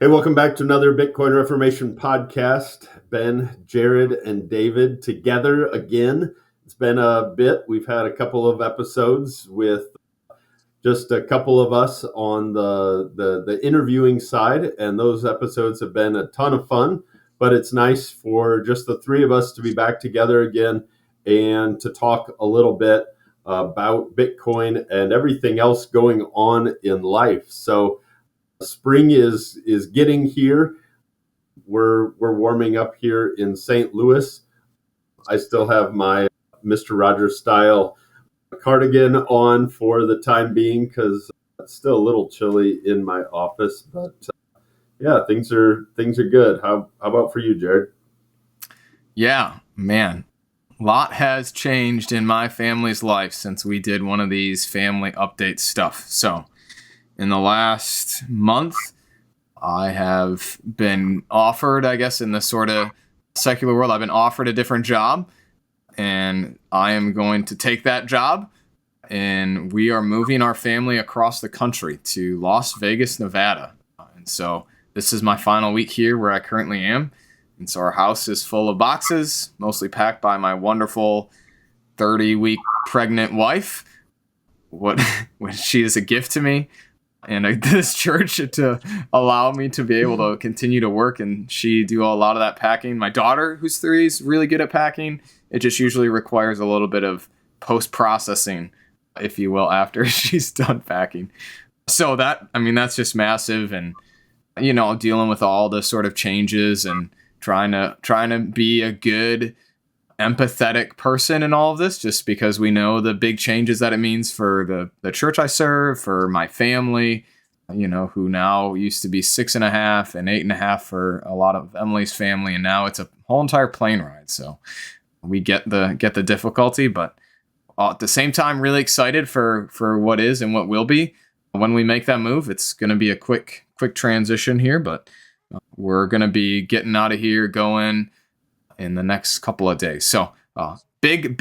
Hey, welcome back to another Bitcoin Reformation podcast. Ben, Jared, and David together again. It's been a bit. We've had a couple of episodes with just a couple of us on the interviewing side, and those episodes have been a ton of fun. But it's nice for just the three of us to be back together again and to talk a little bit about Bitcoin and everything else going on in life. So spring is getting here. We're warming up here in St. Louis. I still have my Mr. Rogers style cardigan on for the time being because it's still a little chilly in my office. But yeah, things are good. How about for you, Jared? Yeah, man. A lot has changed in my family's life since we did one of these family update stuff. So in the last month, I have been offered, I guess, in the sort of secular world, I've been offered a different job, and I am going to take that job. And we are moving our family across the country to Las Vegas, Nevada. And so this is my final week here where I currently am. And so our house is full of boxes, mostly packed by my wonderful 30-week pregnant wife. What she is a gift to me. And this church to allow me to be able to continue to work and she do a lot of that packing. My daughter, who's 3, is really good at packing. It just usually requires a little bit of post-processing, if you will, after she's done packing. So that's just massive. And, dealing with all the sort of changes and trying to be a good, empathetic person in all of this, just because we know the big changes that it means for the church I serve, for my family, who now used to be 6.5 and 8.5 for a lot of Emily's family. And now it's a whole entire plane ride. So we get the difficulty, but at the same time, really excited for what is and what will be when we make that move. It's going to be a quick transition here, but we're going to be getting out of here, going in the next couple of days. So big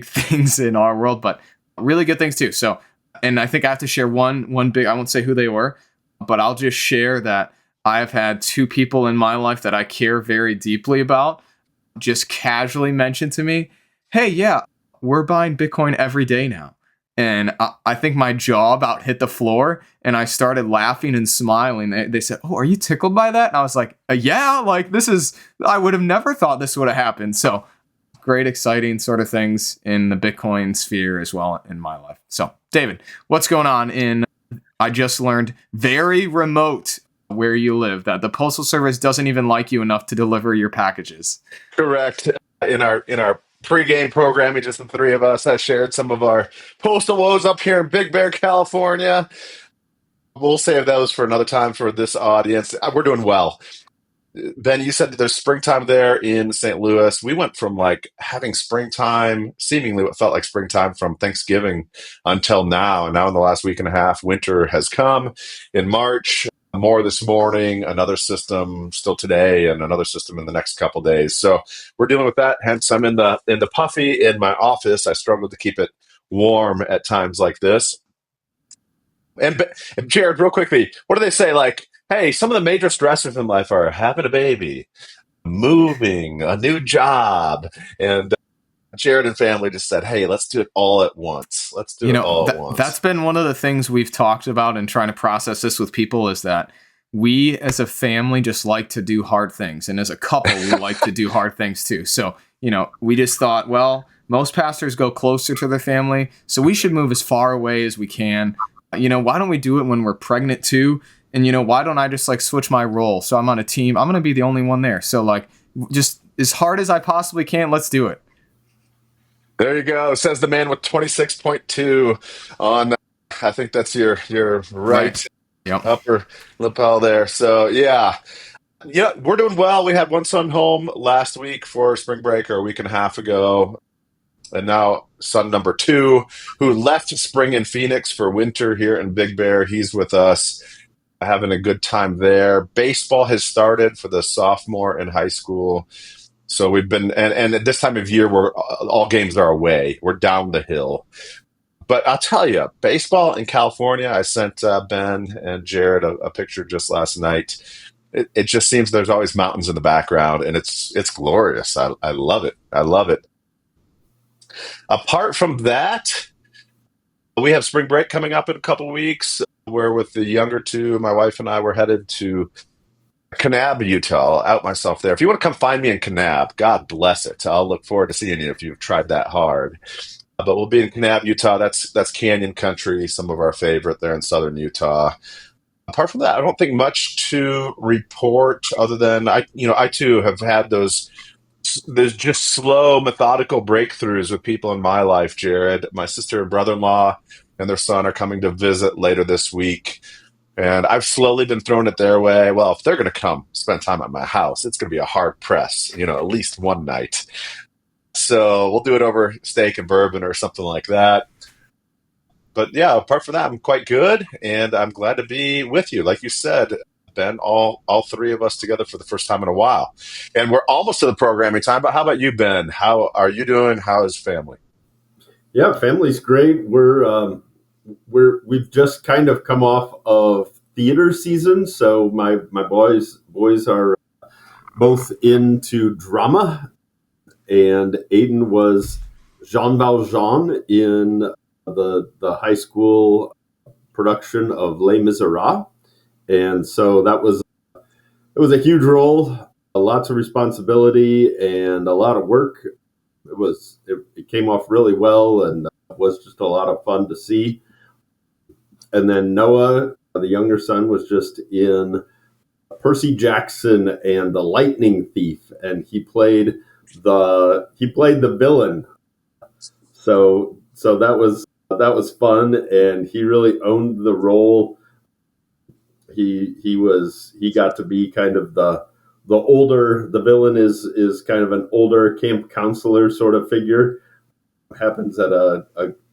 things in our world, but really good things too. So, and I think I have to share one big, I won't say who they were, but I'll just share that I've had 2 people in my life that I care very deeply about just casually mention to me, hey, yeah, we're buying Bitcoin every day now. And I think my jaw about hit the floor and I started laughing and smiling. They said, oh, are you tickled by that? And I was like, yeah, like I would have never thought this would have happened. So great, exciting sort of things in the Bitcoin sphere as well in my life. So David, what's going on I just learned very remote where you live, that the Postal Service doesn't even like you enough to deliver your packages. Correct. In our pre-game programming, just the 3 of us, I shared some of our Postal Woes up here in Big Bear, California. We'll save those for another time for this audience. We're doing well. Ben, you said that there's springtime there in St. Louis. We went from having springtime, seemingly what felt like springtime from Thanksgiving until now. And now in the last week and a half, winter has come in March. More this morning, another system still today, and another system in the next couple days. So we're dealing with that. Hence, I'm in the puffy in my office. I struggle to keep it warm at times like this. And Jared, real quickly, what do they say? Hey, some of the major stressors in life are having a baby, moving, a new job, and Jared and family just said, hey, let's do it all at once. Let's do it all at once. That's been one of the things we've talked about and trying to process this with people is that we as a family just like to do hard things. And as a couple, we like to do hard things too. So, we just thought, well, most pastors go closer to their family, so we should move as far away as we can. Why don't we do it when we're pregnant too? And, why don't I just switch my role? So I'm on a team. I'm going to be the only one there. So just as hard as I possibly can, let's do it. There you go. Says the man with 26.2 on, I think that's your right. Yep. Upper lapel there. So yeah, we're doing well. We had one son home last week for spring break, or a week and a half ago. And now son number 2, who left spring in Phoenix for winter here in Big Bear. He's with us, having a good time there. Baseball has started for the sophomore in high school. So we've been, and at this time of year, all games are away. We're down the hill. But I'll tell you, baseball in California, I sent Ben and Jared a picture just last night. It just seems there's always mountains in the background, and it's glorious. I love it. I love it. Apart from that, we have spring break coming up in a couple of weeks. Where with the younger two, my wife and I were headed to Kanab, Utah. I'll out myself there. If you want to come find me in Kanab, God bless it. I'll look forward to seeing you if you've tried that hard. But we'll be in Kanab, Utah. That's canyon country, some of our favorite there in southern Utah. Apart from that, I don't think much to report other than I too have had those just slow, methodical breakthroughs with people in my life, Jared. My sister and brother-in-law and their son are coming to visit later this week. And I've slowly been throwing it their way. Well, if they're going to come spend time at my house, it's going to be a hard press, at least one night. So we'll do it over steak and bourbon or something like that. But yeah, apart from that, I'm quite good, and I'm glad to be with you. Like you said, Ben, all three of us together for the first time in a while. And we're almost to the programming time, but how about you, Ben? How are you doing? How is family? Yeah, family's great. We've just kind of come off of theater season, so my boys are both into drama, and Aiden was Jean Valjean in the high school production of Les Miserables, and so it was a huge role, lots of responsibility and a lot of work. It came off really well and was just a lot of fun to see. And then Noah, the younger son, was just in Percy Jackson and the Lightning Thief, and he played the villain. So that was fun, and he really owned the role. He got to be kind of the villain is kind of an older camp counselor sort of figure. Happens at a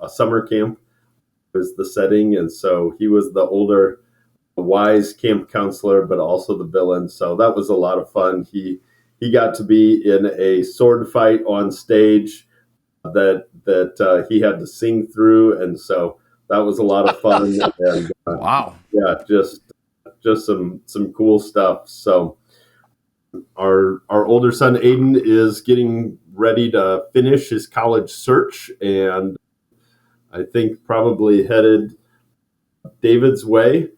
summer camp is the setting, and so he was the older wise camp counselor, but also the villain. So that was a lot of fun. He got to be in a sword fight on stage that he had to sing through, and so that was a lot of fun. And wow, yeah, just some cool stuff. So our older son Aiden is getting ready to finish his college search, and I think probably headed David's way.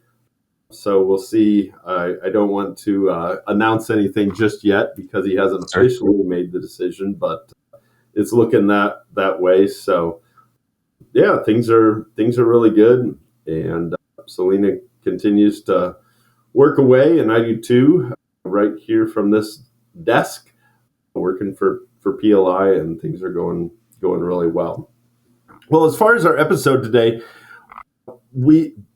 So we'll see. I don't want to announce anything just yet because he hasn't officially made the decision, but it's looking that way. So yeah, things are really good, and Selena continues to work away, and I do too, right here from this desk, working for PLI, and things are going really well. Well, as far as our episode today,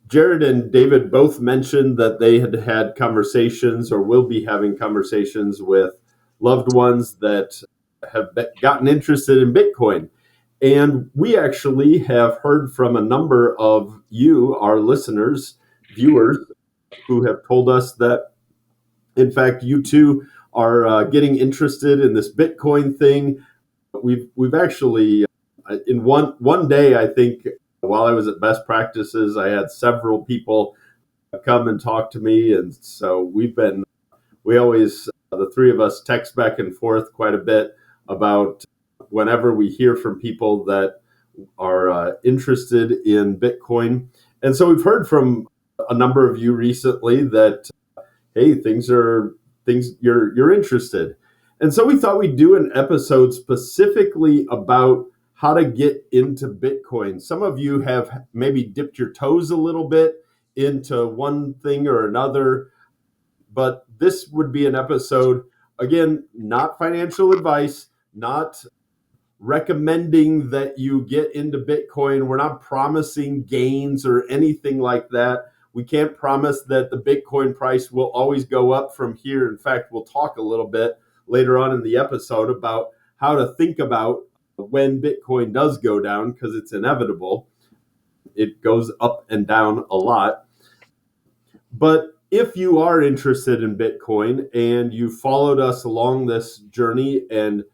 Jared and David both mentioned that they had conversations or will be having conversations with loved ones that have gotten interested in Bitcoin. And we actually have heard from a number of you, our listeners, viewers, who have told us that, in fact, you too are getting interested in this Bitcoin thing. We've actually, in one day, I think, while I was at Best Practices, I had several people come and talk to me, and so we always, the three of us, text back and forth quite a bit about whenever we hear from people that are interested in Bitcoin. And so we've heard from a number of you recently that, hey, you're interested. And so we thought we'd do an episode specifically about how to get into Bitcoin. Some of you have maybe dipped your toes a little bit into one thing or another, but this would be an episode, again, not financial advice, not recommending that you get into Bitcoin. We're not promising gains or anything like that. We can't promise that the Bitcoin price will always go up from here. In fact, we'll talk a little bit later on in the episode about how to think about when Bitcoin does go down, because it's inevitable. It goes up and down a lot. But if you are interested in Bitcoin and you followed us along this journey, and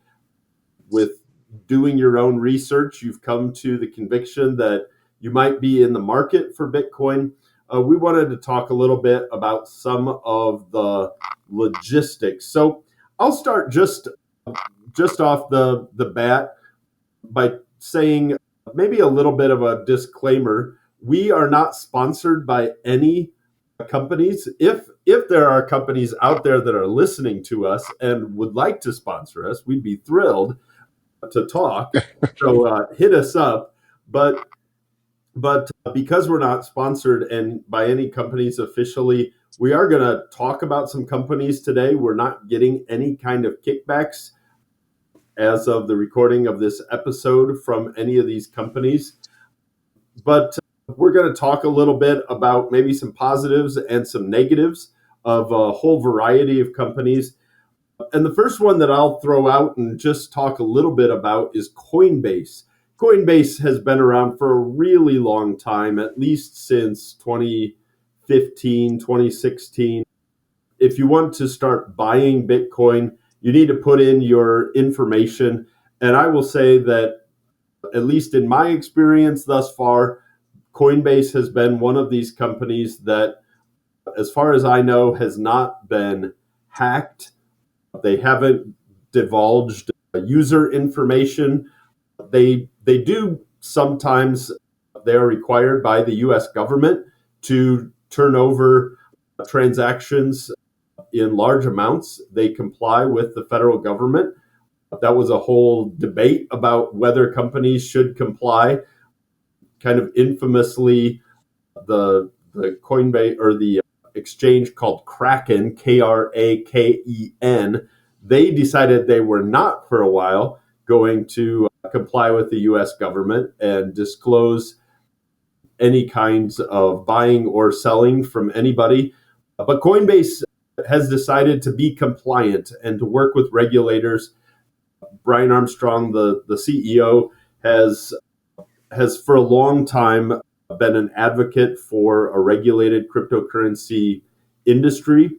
with doing your own research, you've come to the conviction that you might be in the market for Bitcoin. We wanted to talk a little bit about some of the logistics. So I'll start just off the bat by saying maybe a little bit of a disclaimer. We are not sponsored by any companies. If there are companies out there that are listening to us and would like to sponsor us, we'd be thrilled to talk. So hit us up. But because we're not sponsored and by any companies officially, we are going to talk about some companies today. We're not getting any kind of kickbacks as of the recording of this episode from any of these companies. But we're going to talk a little bit about maybe some positives and some negatives of a whole variety of companies. And the first one that I'll throw out and just talk a little bit about is Coinbase. Coinbase has been around for a really long time, at least since 2015, 2016. If you want to start buying Bitcoin, you need to put in your information. And I will say that, at least in my experience thus far, Coinbase has been one of these companies that, as far as I know, has not been hacked. They haven't divulged user information. They do sometimes, they are required by the US government to turn over transactions in large amounts. They comply with the federal government. That was a whole debate about whether companies should comply. Kind of infamously, the Coinbase, or the exchange called Kraken, Kraken, they decided they were not for a while going to comply with the US government and disclose any kinds of buying or selling from anybody. But Coinbase has decided to be compliant and to work with regulators. Brian Armstrong, the CEO, has for a long time been an advocate for a regulated cryptocurrency industry.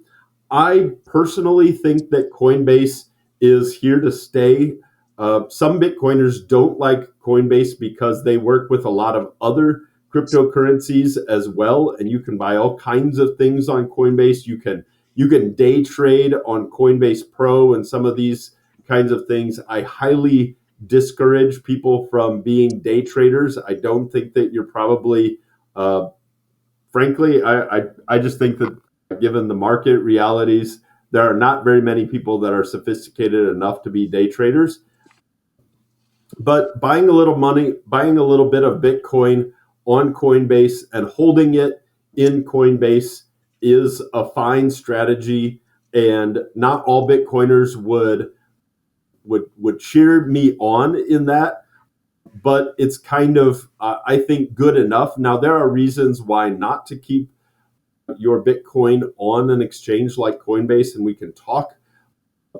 I personally think that Coinbase is here to stay. Some Bitcoiners don't like Coinbase because they work with a lot of other cryptocurrencies as well, and you can buy all kinds of things on Coinbase. You can day trade on Coinbase Pro and some of these kinds of things. I highly discourage people from being day traders. I don't think that you're probably, frankly, I just think that given the market realities, there are not very many people that are sophisticated enough to be day traders. But buying a little bit of Bitcoin on Coinbase and holding it in Coinbase is a fine strategy. And not all Bitcoiners would cheer me on in that, but it's kind of, I think, good enough. Now, there are reasons why not to keep your Bitcoin on an exchange like Coinbase, and we can talk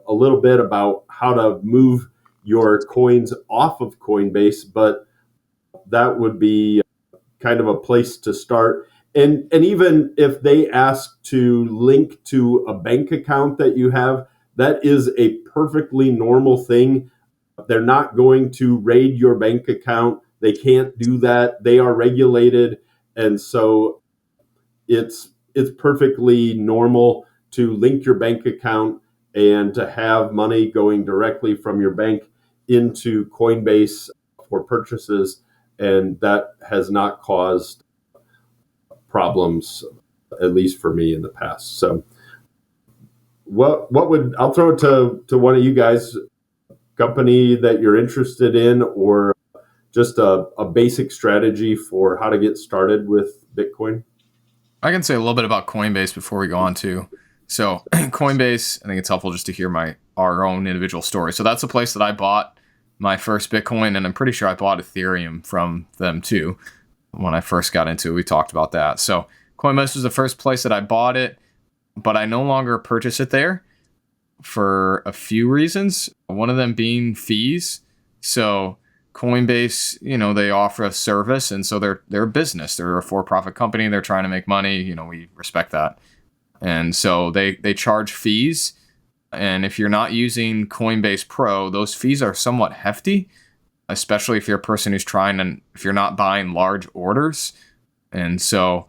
a little bit about how to move your coins off of Coinbase, but that would be kind of a place to start. And even if they ask to link to a bank account that you have, that is a perfectly normal thing. They're not going to raid your bank account. They can't do that. They are regulated. And so it's perfectly normal to link your bank account and to have money going directly from your bank into Coinbase for purchases. And that has not caused problems, at least for me, in the past. So I'll throw it to one of you guys, company that you're interested in, or just a basic strategy for how to get started with Bitcoin. I can say a little bit about Coinbase before we go on too. So Coinbase, I think it's helpful just to hear our own individual story. So that's a place that I bought my first Bitcoin, and I'm pretty sure I bought Ethereum from them too. When I first got into it, we talked about that. So Coinbase was the first place that I bought it, but I no longer purchase it there for a few reasons. One of them being fees. So Coinbase, they offer a service, and so they're a business. They're a for-profit company. They're trying to make money. We respect that. And so they charge fees. And if you're not using Coinbase Pro, those fees are somewhat hefty. especially if you're a person who's if you're not buying large orders. And so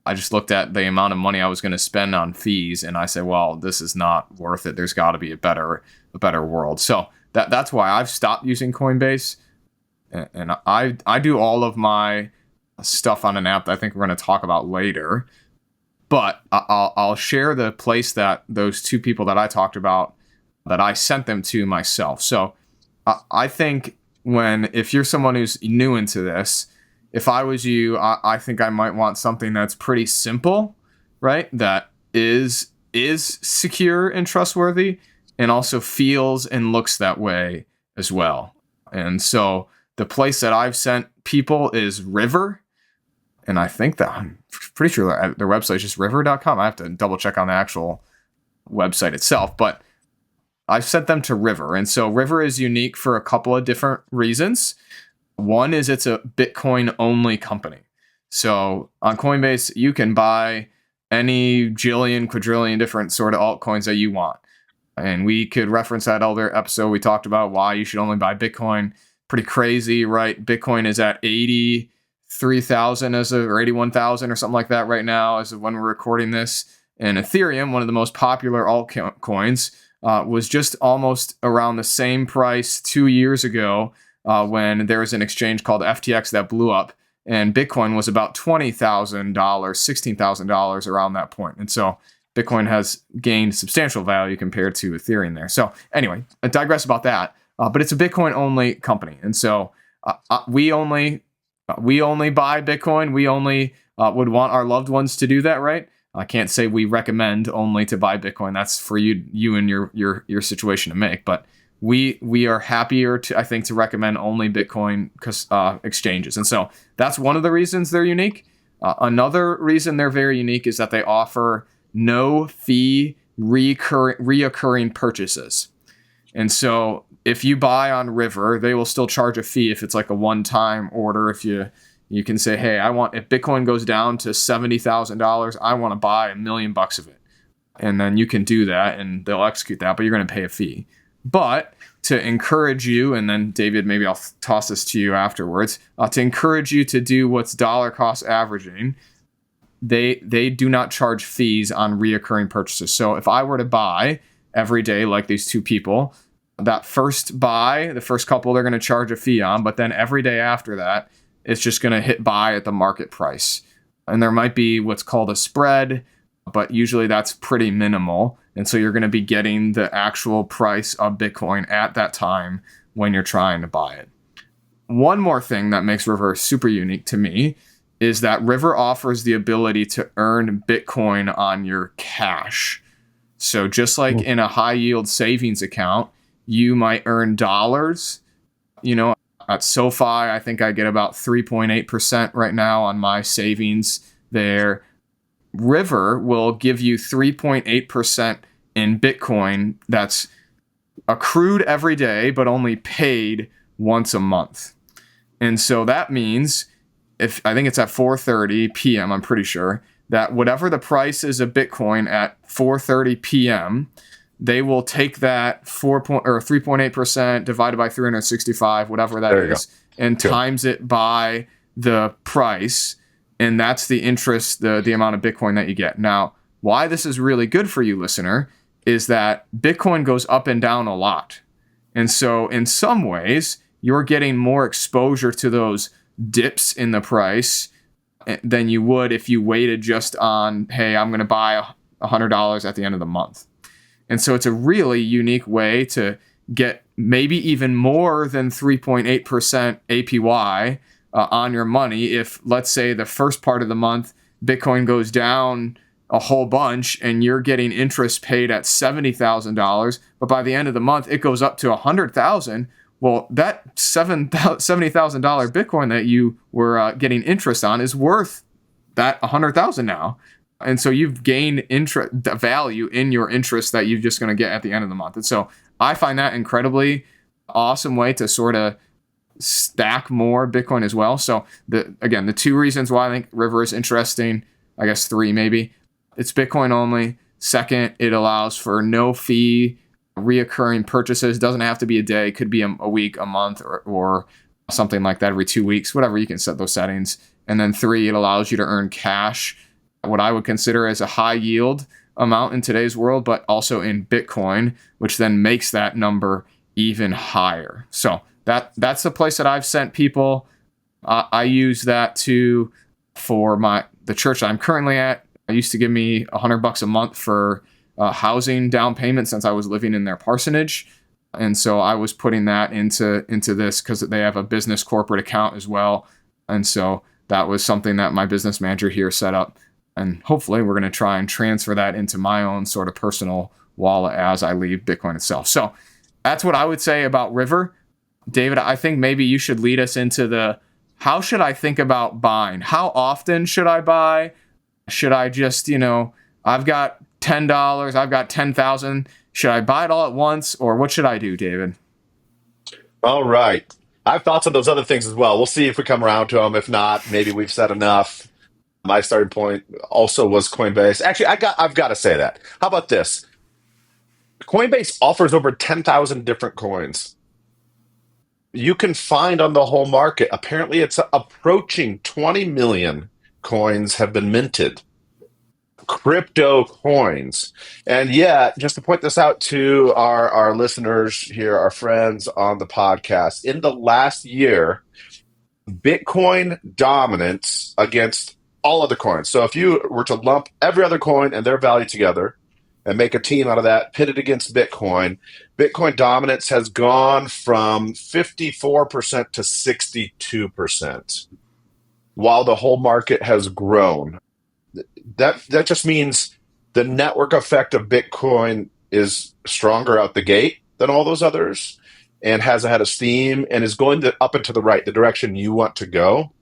I just looked at the amount of money I was going to spend on fees, and I said, well, this is not worth it. There's got to be a better world. So that's why I've stopped using Coinbase, and I do all of my stuff on an app that I think we're going to talk about later. But I'll share the place that those two people that I talked about, that I sent them to myself. So I think if you're someone who's new into this, if I was you, I think I might want something that's pretty simple, right? That is secure and trustworthy, and also feels and looks that way as well. And so the place that I've sent people is River. And I think that I'm pretty sure their website is just river.com. I have to double check on the actual website itself, but I've sent them to River. And so River is unique for a couple of different reasons. One is it's a Bitcoin only company. So on Coinbase, you can buy any jillion, quadrillion different sort of altcoins that you want. And we could reference that other episode. We talked about why you should only buy Bitcoin. Pretty crazy, right? Bitcoin is at 83,000 or 81,000 or something like that right now as of when we're recording this. And Ethereum, one of the most popular altcoins, was just almost around the same price 2 years ago when there was an exchange called FTX that blew up, and Bitcoin was about $20,000, $16,000 around that point. And so Bitcoin has gained substantial value compared to Ethereum there. So anyway, I digress about that. But it's a Bitcoin only company, and so we only buy Bitcoin. We only would want our loved ones to do that, right? I can't say we recommend only to buy Bitcoin. That's for you and your situation to make. But we are happier to recommend only Bitcoin exchanges, and so that's one of the reasons they're unique. Another reason they're very unique is that they offer no fee reoccurring purchases, and so if you buy on River, they will still charge a fee if it's like a one-time order. If you can say, hey, if Bitcoin goes down to $70,000, I want to buy $1 million of it. And then you can do that and they'll execute that, but you're going to pay a fee. But to encourage you, and then David, maybe I'll toss this to you afterwards, to encourage you to do what's dollar cost averaging, they do not charge fees on reoccurring purchases. So if I were to buy every day like these two people, that first buy, the first couple, they're going to charge a fee on, but then every day after that, it's just going to hit buy at the market price. And there might be what's called a spread, but usually that's pretty minimal. And so you're going to be getting the actual price of Bitcoin at that time when you're trying to buy it. One more thing that makes River super unique to me is that River offers the ability to earn Bitcoin on your cash. So just like in a high yield savings account, you might earn dollars. At SoFi, I think I get about 3.8% right now on my savings there. River will give you 3.8% in Bitcoin that's accrued every day, but only paid once a month. And so that means, I think it's at 4:30 p.m., I'm pretty sure, that whatever the price is of Bitcoin at 4:30 p.m., they will take that 3.8% divided by 365, whatever that is, and times it by the price, and that's the interest, the amount of Bitcoin that you get. Now, why this is really good for you, listener, is that Bitcoin goes up and down a lot. And so in some ways, you're getting more exposure to those dips in the price than you would if you waited just on, hey, I'm going to buy $100 at the end of the month. And so it's a really unique way to get maybe even more than 3.8% APY on your money if, let's say, the first part of the month, Bitcoin goes down a whole bunch and you're getting interest paid at $70,000, but by the end of the month, it goes up to $100,000. Well, that $70,000 Bitcoin that you were getting interest on is worth that $100,000 now. And so you've gained value in your interest that you're just going to get at the end of the month. And so I find that incredibly awesome way to sort of stack more Bitcoin as well. So the two reasons why I think River is interesting, I guess three maybe. It's Bitcoin only. Second, it allows for no fee reoccurring purchases. Doesn't have to be a day, could be a week, a month, or something like that every 2 weeks, whatever, you can set those settings. And then 3, it allows you to earn cash, what I would consider as a high yield amount in today's world, but also in Bitcoin, which then makes that number even higher. So that's the place that I've sent people. I use that for the church I'm currently at. I used to give me $100 a month for housing down payment since I was living in their parsonage. And so I was putting that into this because they have a business corporate account as well. And so that was something that my business manager here set up. And hopefully we're going to try and transfer that into my own sort of personal wallet as I leave Bitcoin itself. So that's what I would say about River. David, I think maybe you should lead us into how should I think about buying? How often should I buy? Should I just, I've got $10, I've got 10,000. Should I buy it all at once, or what should I do, David? All right. I have thoughts on those other things as well. We'll see if we come around to them. If not, maybe we've said enough. My starting point also was Coinbase. Actually, I've got to say that. How about this? Coinbase offers over 10,000 different coins. You can find on the whole market. Apparently, it's approaching 20 million coins have been minted. Crypto coins. And yeah, just to point this out to our listeners here, our friends on the podcast, in the last year, Bitcoin dominance against all other coins. So if you were to lump every other coin and their value together and make a team out of that, pit it against Bitcoin, Bitcoin dominance has gone from 54% to 62%, while the whole market has grown. That just means the network effect of Bitcoin is stronger out the gate than all those others and has a head of steam and is going up and to the right, the direction you want to go.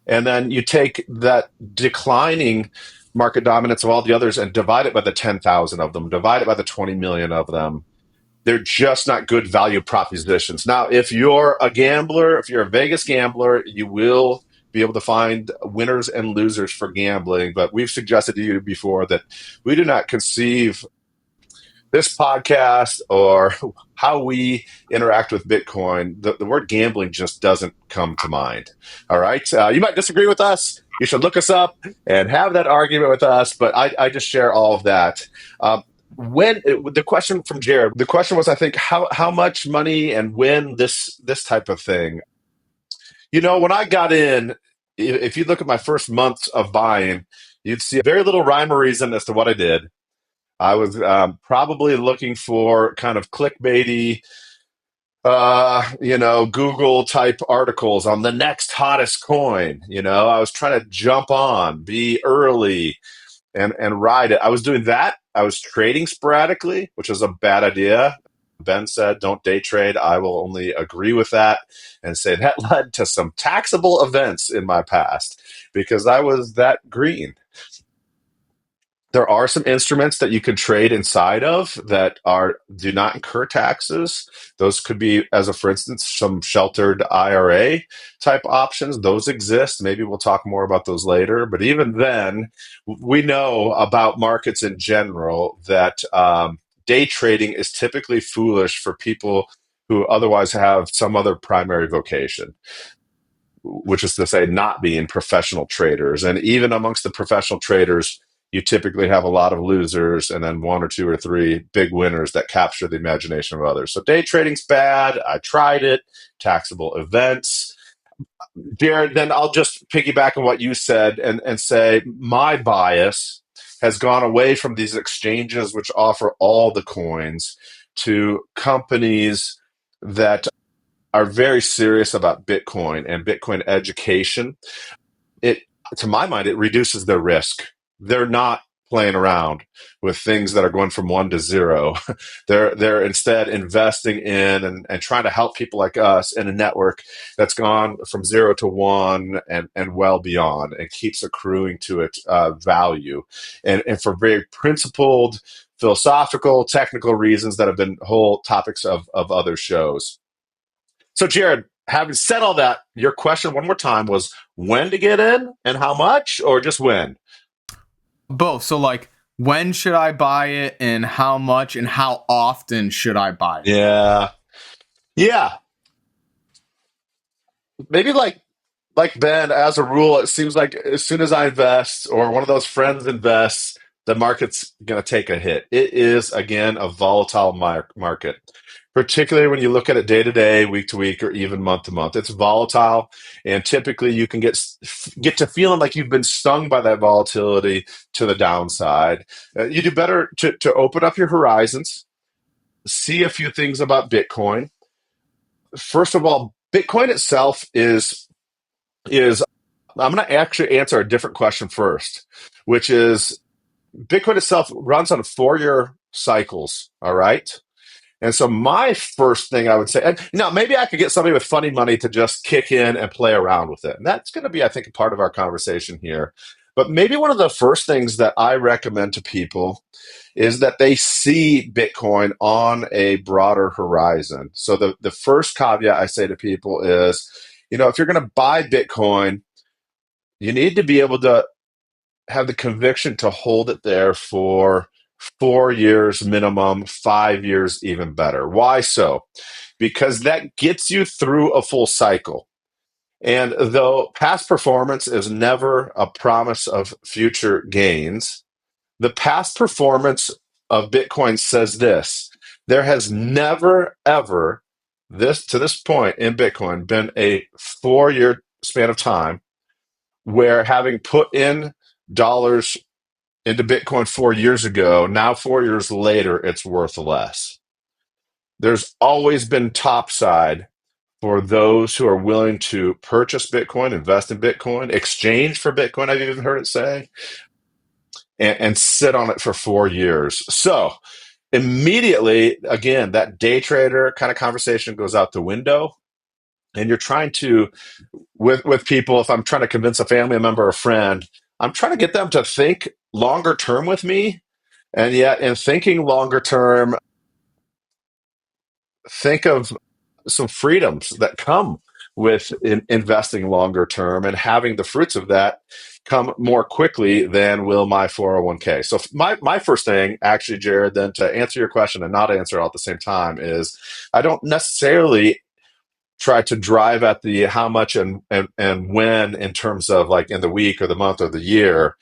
And then you take that declining market dominance of all the others and divide it by the 10,000 of them, divide it by the 20 million of them. They're just not good value propositions. Now, if you're a gambler, if you're a Vegas gambler, you will be able to find winners and losers for gambling. But we've suggested to you before that we do not conceive this podcast or how we interact with Bitcoin. The word gambling just doesn't come to mind. All right. You might disagree with us. You should look us up and have that argument with us. But I just share all of that. The question from Jared, the question was, I think, how much money and when this type of thing. When I got in, if you look at my first months of buying, you'd see very little rhyme or reason as to what I did. I was probably looking for kind of clickbaity, Google type articles on the next hottest coin. I was trying to jump on, be early, and ride it. I was doing that. I was trading sporadically, which is a bad idea. Ben said, don't day trade. I will only agree with that and say that led to some taxable events in my past because I was that green. There are some instruments that you can trade inside of that do not incur taxes. Those could be, for instance, some sheltered IRA type options. Those exist. Maybe we'll talk more about those later. But even then, we know about markets in general that day trading is typically foolish for people who otherwise have some other primary vocation, which is to say not being professional traders. And even amongst the professional traders, you typically have a lot of losers and then 1 or 2 or 3 big winners that capture the imagination of others. So day trading's bad. I tried it. Taxable events. Jared, then I'll just piggyback on what you said and say my bias has gone away from these exchanges which offer all the coins to companies that are very serious about Bitcoin and Bitcoin education. To my mind, it reduces their risk. They're not playing around with things that are going from 1 to 0. They're instead investing in and trying to help people like us in a network that's gone from 0 to 1 and well beyond and keeps accruing to it value. And for very principled, philosophical, technical reasons that have been whole topics of other shows. So, Jared, having said all that, your question one more time was when to get in and how much, or just when? Both. So, when should I buy it and how much and how often should I buy it? Yeah. maybe like Ben, as a rule, it seems like as soon as I invest or one of those friends invests, the market's going to take a hit. It is, again, a volatile market, particularly when you look at it day to day, week to week, or even month to month. It's volatile, and typically you can get to feeling like you've been stung by that volatility to the downside. You do better to open up your horizons, see a few things about Bitcoin. First of all, Bitcoin itself is I'm going to actually answer a different question first, which is Bitcoin itself runs on 4-year cycles. All right. And so my first thing I would say, and now maybe I could get somebody with funny money to just kick in and play around with it. And that's going to be, I think, a part of our conversation here. But maybe one of the first things that I recommend to people is that they see Bitcoin on a broader horizon. So the first caveat I say to people is, if you're going to buy Bitcoin, you need to be able to have the conviction to hold it there for 4 years minimum, 5 years even better. Why so? Because that gets you through a full cycle. And though past performance is never a promise of future gains, the past performance of Bitcoin says this: there has never, ever, to this point in Bitcoin, been a 4-year span of time where, having put in dollars into Bitcoin 4 years ago, now 4 years later, it's worth less. There's always been topside for those who are willing to purchase Bitcoin, invest in Bitcoin, exchange for Bitcoin, I've even heard it say, and sit on it for 4 years. So immediately, again, that day trader kind of conversation goes out the window. And you're trying to, with people, if I'm trying to convince a family member or a friend, I'm trying to get them to think longer term with me. And yet, in thinking longer term, think of some freedoms that come with investing longer term, and having the fruits of that come more quickly than will my 401k. So my first thing, actually, Jared, then to answer your question and not answer all at the same time, is I don't necessarily try to drive at the how much and when, in terms of like in the week or the month or the year,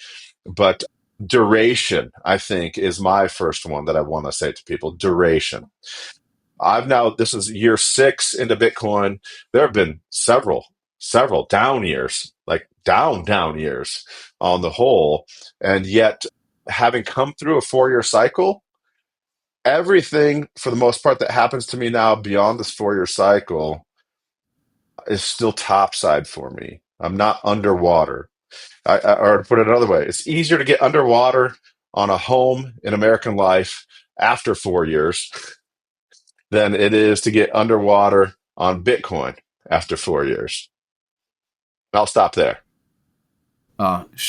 but duration, I think, is my first one that I want to say to people. Duration. This is year 6 into Bitcoin. There have been several down years, like down years on the whole. And yet, having come through a 4-year cycle, everything for the most part that happens to me now beyond this 4-year cycle is still topside for me. I'm not underwater. Or to put it another way, it's easier to get underwater on a home in American life after 4 years than it is to get underwater on Bitcoin after 4 years. I'll stop there.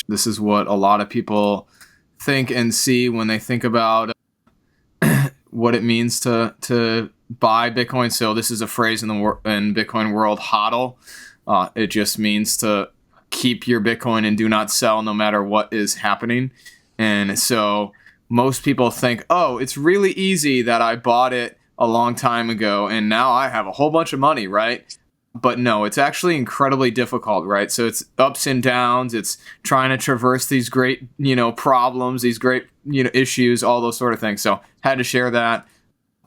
This is what a lot of people think and see when they think about what it means to buy Bitcoin. So this is a phrase in Bitcoin world, HODL. It just means to keep your Bitcoin and do not sell no matter what is happening. And so most people think, oh, it's really easy that I bought it a long time ago and now I have a whole bunch of money, right? But no, it's actually incredibly difficult, right? So it's ups and downs. It's trying to traverse these great, problems, these great, issues, all those sort of things. So had to share that.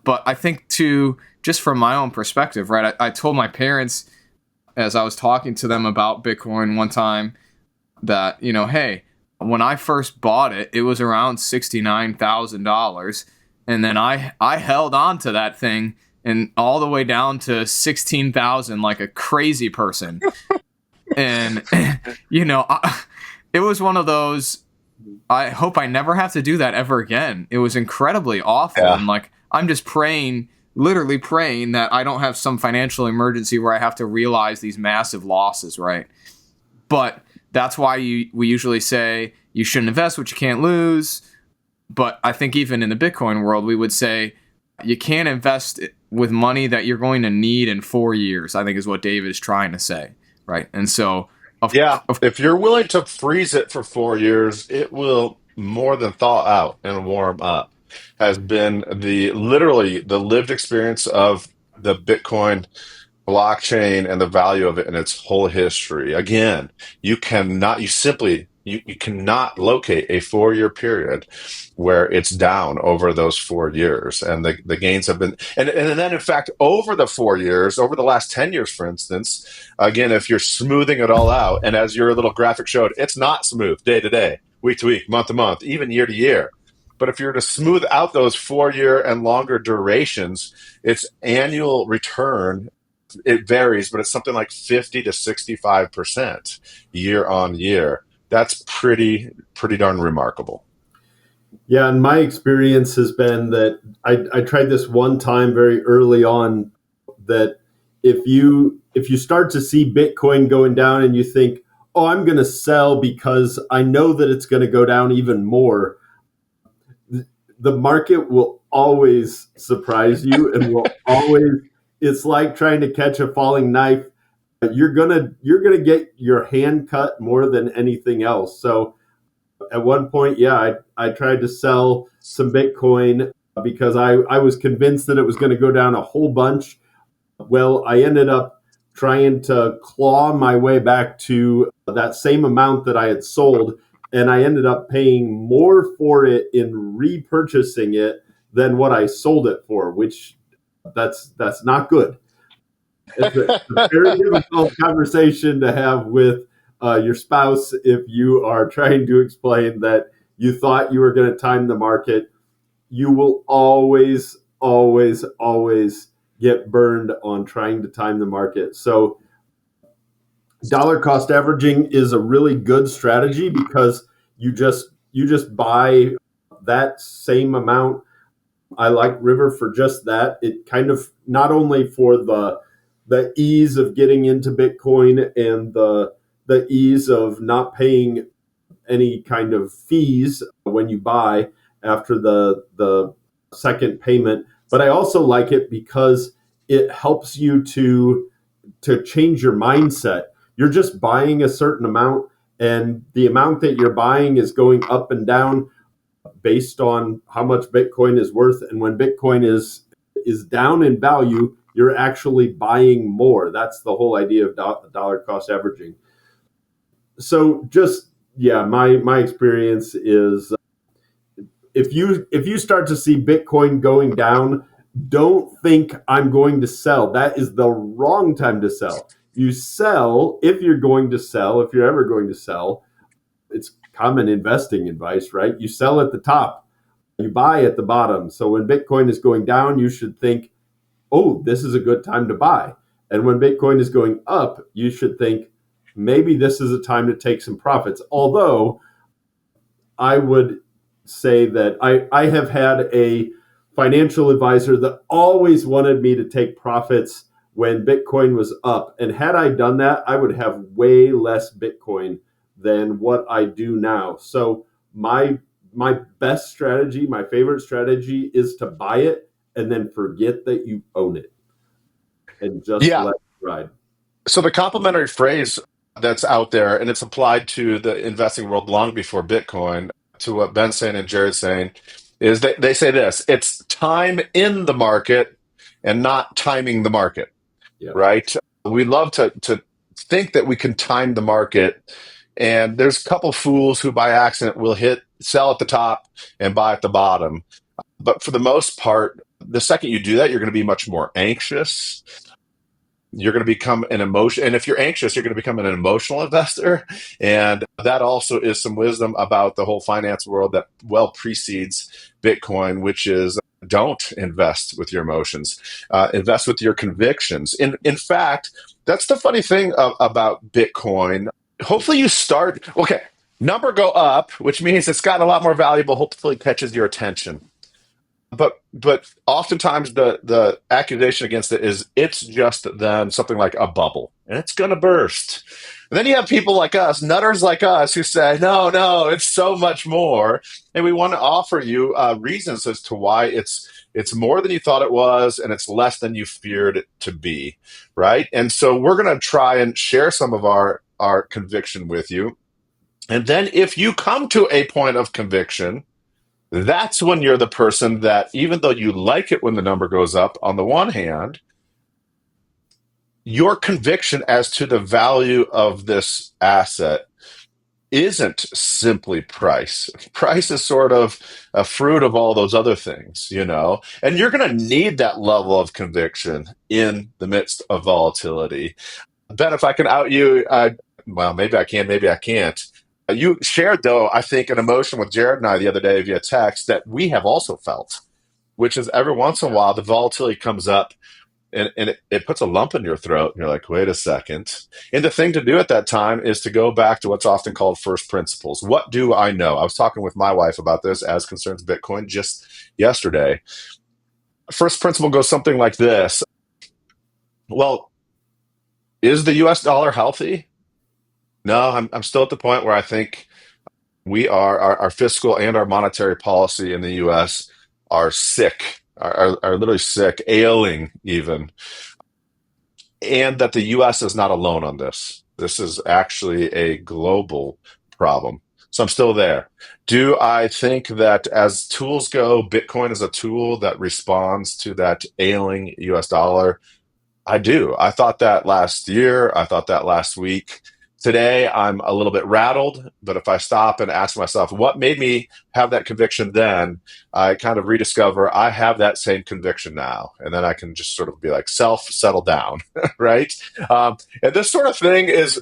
But I think just from my own perspective, right? I told my parents, as I was talking to them about Bitcoin one time, that, hey, when I first bought it, it was around $69,000. And then I held on to that thing and all the way down to 16,000 like a crazy person. And, it was one of those, I hope I never have to do that ever again. It was incredibly awful. Yeah. And like, I'm just literally praying that I don't have some financial emergency where I have to realize these massive losses, right? But that's why we usually say you shouldn't invest what you can't lose. But I think even in the Bitcoin world, we would say you can't invest with money that you're going to need in 4 years, I think is what David is trying to say, right? And so, if you're willing to freeze it for 4 years, it will more than thaw out and warm up. Has been literally the lived experience of the Bitcoin blockchain and the value of it in its whole history. Again, you cannot, you cannot locate a 4-year period where it's down over those 4 years. And the gains have been, and then in fact, over the 4 years, over the last 10 years, for instance, again, if you're smoothing it all out, and as your little graphic showed, it's not smooth day to day, week to week, month to month, even year to year. But if you're to smooth out those 4-year and longer durations, its annual return, it varies, but it's something like 50 to 65% year on year. That's pretty darn remarkable. Yeah, and my experience has been that I tried this one time very early on, that if you start to see Bitcoin going down and you think, oh, I'm going to sell because I know that it's going to go down even more, the market will always surprise you and will always, it's like trying to catch a falling knife. You're gonna get your hand cut more than anything else. So at one point, yeah, I tried to sell some Bitcoin because I was convinced that it was going to go down a whole bunch. Well, I ended up trying to claw my way back to that same amount that I had sold, and I ended up paying more for it in repurchasing it than what I sold it for, which that's not good. It's a very difficult conversation to have with your spouse if you are trying to explain that you thought you were going to time the market. You will always, always, always get burned on trying to time the market. So dollar cost averaging is a really good strategy because you just buy that same amount. I like River for just that. It kind of, not only for the ease of getting into Bitcoin and the ease of not paying any kind of fees when you buy after the second payment, but I also like it because it helps you to change your mindset. You're just buying a certain amount, and the amount that you're buying is going up and down based on how much Bitcoin is worth. And when Bitcoin is down in value, you're actually buying more. That's the whole idea of dollar cost averaging. So just, yeah, my experience is if you start to see Bitcoin going down, don't think I'm going to sell. That is the wrong time to sell. You sell if you're going to sell, if you're ever going to sell. It's common investing advice, right? You sell at the top, you buy at the bottom. So when Bitcoin is going down, you should think, oh, this is a good time to buy. And when Bitcoin is going up, you should think, maybe this is a time to take some profits. Although I would say that I have had a financial advisor that always wanted me to take profits when Bitcoin was up. And had I done that, I would have way less Bitcoin than what I do now. So my best strategy, my favorite strategy, is to buy it and then forget that you own it and just Yeah. let it ride. So the complimentary phrase that's out there, and it's applied to the investing world long before Bitcoin, to what Ben's saying and Jared's saying, is that they say this: it's time in the market and not timing the market, Yeah. right? We love to think that we can time the market, and there's a couple fools who by accident will sell at the top and buy at the bottom. But for the most part, the second you do that, you're going to be much more anxious. You're going to become an emotion, and if you're anxious, you're going to become an emotional investor. And that also is some wisdom about the whole finance world that well precedes Bitcoin, which is don't invest with your emotions, invest with your convictions. In fact, that's the funny thing about Bitcoin. Hopefully you start, okay, number go up, which means it's gotten a lot more valuable, hopefully catches your attention. But oftentimes the accusation against it is it's just then something like a bubble and it's going to burst. And then you have people like us, nutters like us, who say, no, it's so much more. And we want to offer you reasons as to why it's more than you thought it was, and it's less than you feared it to be, right? And so we're going to try and share some of our conviction with you. And then if you come to a point of conviction, that's when you're the person that, even though you like it when the number goes up, on the one hand, your conviction as to the value of this asset isn't simply price. Price is sort of a fruit of all those other things, and you're going to need that level of conviction in the midst of volatility. Ben, if I can out you, well, maybe I can, maybe I can't. You shared, though, I think, an emotion with Jared and I the other day via text that we have also felt, which is every once in a while the volatility comes up and it puts a lump in your throat. And you're like, wait a second. And the thing to do at that time is to go back to what's often called first principles. What do I know? I was talking with my wife about this as concerns Bitcoin just yesterday. First principle goes something like this. Well, is the US dollar healthy? No, I'm still at the point where I think we are, our fiscal and our monetary policy in the US are sick, are literally sick, ailing even. And that the US is not alone on this. This is actually a global problem. So I'm still there. Do I think that as tools go, Bitcoin is a tool that responds to that ailing US dollar? I do. I thought that last year. I thought that last week. Today, I'm a little bit rattled, but if I stop and ask myself what made me have that conviction then, I kind of rediscover I have that same conviction now. And then I can just sort of be like, settle down, right? And this sort of thing is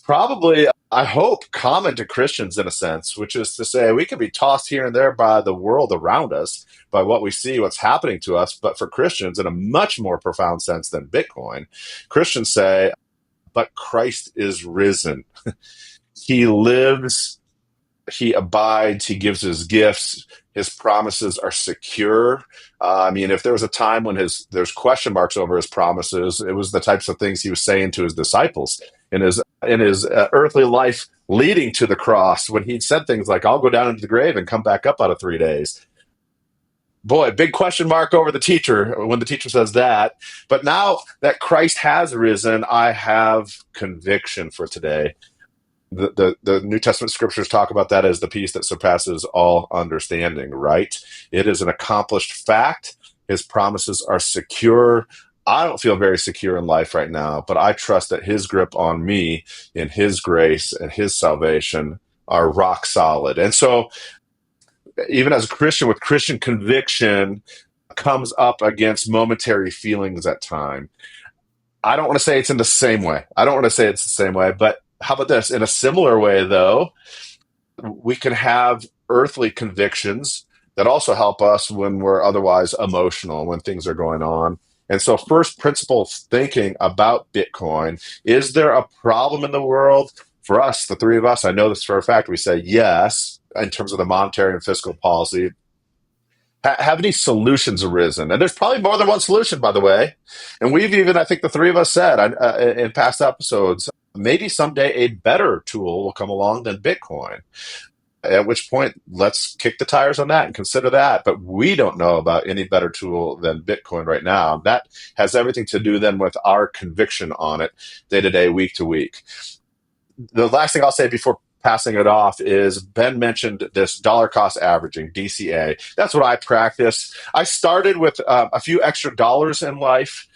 probably, I hope, common to Christians in a sense, which is to say we can be tossed here and there by the world around us, by what we see, what's happening to us. But for Christians, in a much more profound sense than Bitcoin, Christians say, but Christ is risen. He lives, he abides, he gives his gifts, his promises are secure. If there was a time when there's question marks over his promises, it was the types of things he was saying to his disciples in his earthly life leading to the cross, when he'd said things like, I'll go down into the grave and come back up out of 3 days. Boy, big question mark over the teacher when the teacher says that. But now that Christ has risen, I have conviction for today. The New Testament scriptures talk about that as the peace that surpasses all understanding, right? It is an accomplished fact. His promises are secure. I don't feel very secure in life right now, but I trust that his grip on me in his grace and his salvation are rock solid. And so even as a Christian with Christian conviction comes up against momentary feelings at time. I don't want to say it's in the same way. But how about this? In a similar way, though, we can have earthly convictions that also help us when we're otherwise emotional, when things are going on. And so first principles thinking about Bitcoin, is there a problem in the world? For us, the three of us, I know this for a fact, we say yes, in terms of the monetary and fiscal policy. Have any solutions arisen? And there's probably more than one solution, by the way. And we've even, I think the three of us said in past episodes, maybe someday a better tool will come along than Bitcoin. At which point, let's kick the tires on that and consider that. But we don't know about any better tool than Bitcoin right now. That has everything to do then with our conviction on it day to day, week to week. The last thing I'll say before passing it off is Ben mentioned this dollar cost averaging, DCA. That's what I practice. I started with a few extra dollars in life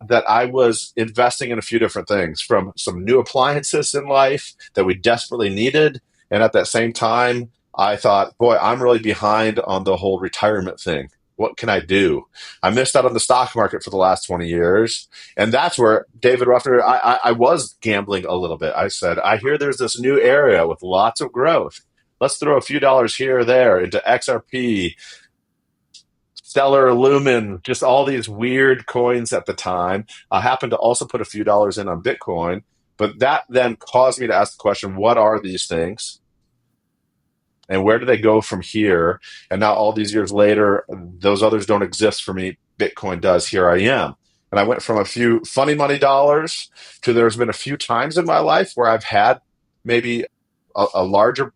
that I was investing in a few different things, from some new appliances in life that we desperately needed. And at that same time, I thought, boy, I'm really behind on the whole retirement thing. What can I do? I missed out on the stock market for the last 20 years. And that's where David Ruffner, I was gambling a little bit. I said, I hear there's this new area with lots of growth. Let's throw a few dollars here or there into XRP, Stellar, Lumen, just all these weird coins at the time. I happened to also put a few dollars in on Bitcoin. But that then caused me to ask the question, what are these things? And where do they go from here? And now all these years later, those others don't exist for me. Bitcoin does. Here I am. And I went from a few funny money dollars to there's been a few times in my life where I've had maybe a larger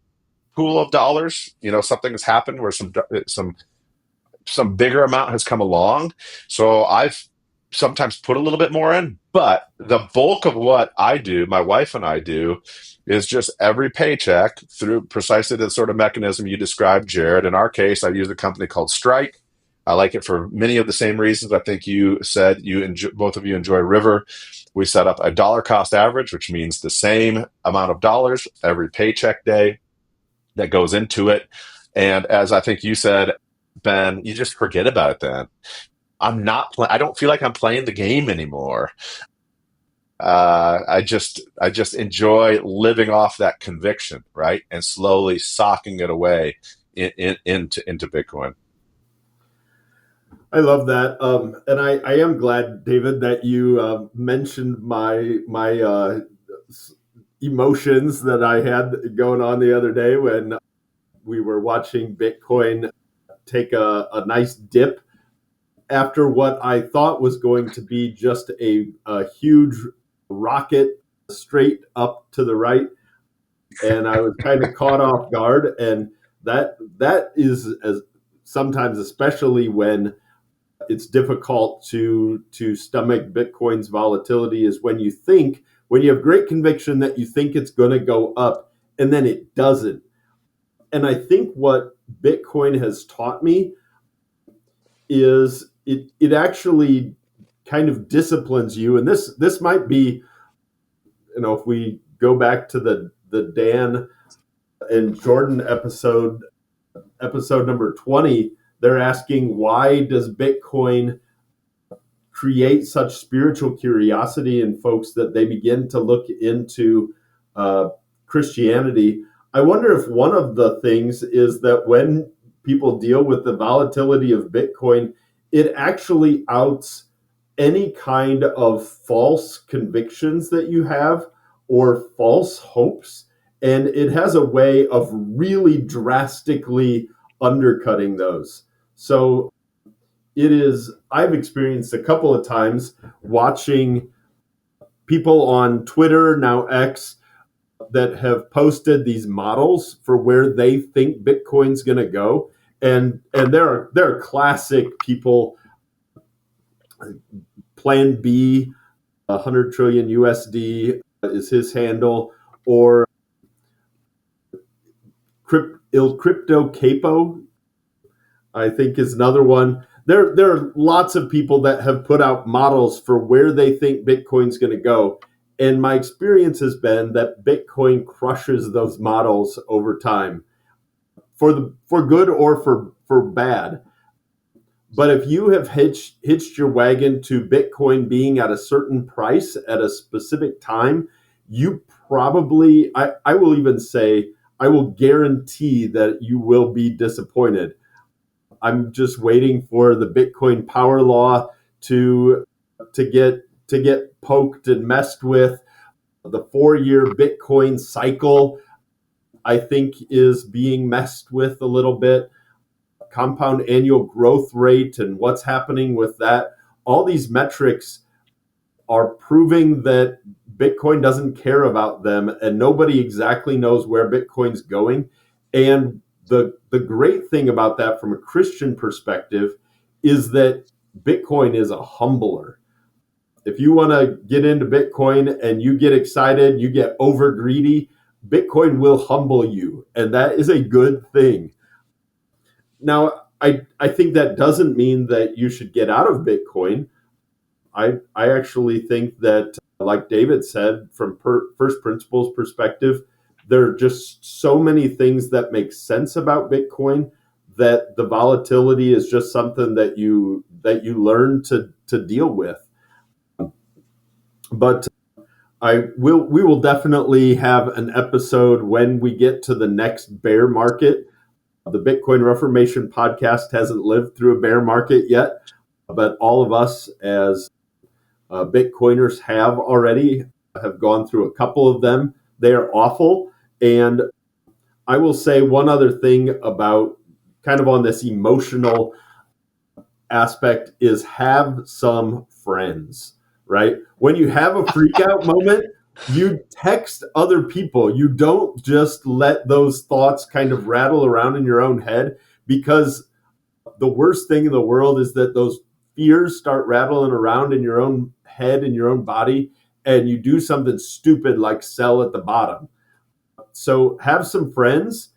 pool of dollars. Something has happened where some bigger amount has come along. So I've sometimes put a little bit more in, but the bulk of what I do, my wife and I do, is just every paycheck through precisely the sort of mechanism you described, Jared. In our case, I use a company called Strike. I like it for many of the same reasons. I think you said both of you enjoy River. We set up a dollar cost average, which means the same amount of dollars every paycheck day that goes into it. And as I think you said, Ben, you just forget about it then. I don't feel like I'm playing the game anymore. I just enjoy living off that conviction, right? And slowly socking it away into Bitcoin. I love that, and I am glad, David, that you mentioned my emotions that I had going on the other day when we were watching Bitcoin take a nice dip after what I thought was going to be just a huge rocket straight up to the right, and I was kind of caught off guard, and that is as sometimes, especially when it's difficult to stomach Bitcoin's volatility, is when you have great conviction that you think it's going to go up and then it doesn't. And I think what Bitcoin has taught me is it actually kind of disciplines you. And this might be, if we go back to the Dan and Jordan episode number 20, they're asking, why does Bitcoin create such spiritual curiosity in folks that they begin to look into Christianity? I wonder if one of the things is that when people deal with the volatility of Bitcoin, it actually outs any kind of false convictions that you have or false hopes. And it has a way of really drastically undercutting those. So I've experienced a couple of times watching people on Twitter, now X, that have posted these models for where they think Bitcoin's going to go. And there are classic people, Plan B, 100 trillion USD is his handle, or Il Crypto Capo, I think, is another one. There are lots of people that have put out models for where they think Bitcoin's going to go. And my experience has been that Bitcoin crushes those models over time, for good or for bad. But if you have hitched your wagon to Bitcoin being at a certain price at a specific time, you probably, I will even say, I will guarantee that you will be disappointed. I'm just waiting for the Bitcoin power law to get poked and messed with. The 4-year Bitcoin cycle, I think, is being messed with a little bit. Compound annual growth rate and what's happening with that. All these metrics are proving that Bitcoin doesn't care about them, and nobody exactly knows where Bitcoin's going. And the great thing about that from a Christian perspective is that Bitcoin is a humbler. If you want to get into Bitcoin and you get excited, you get over greedy, Bitcoin will humble you, and that is a good thing. Now, I think that doesn't mean that you should get out of Bitcoin. I actually think that, like David said, from first principles perspective, there are just so many things that make sense about Bitcoin that the volatility is just something that you learn to deal with. But we will definitely have an episode when we get to the next bear market. The Bitcoin Reformation podcast hasn't lived through a bear market yet, but all of us as Bitcoiners have gone through a couple of them. They are awful. And I will say one other thing about kind of on this emotional aspect is have some friends, right? When you have a freak out moment, you text other people. You don't just let those thoughts kind of rattle around in your own head, because the worst thing in the world is that those fears start rattling around in your own head, in your own body, and you do something stupid like sell at the bottom. So have some friends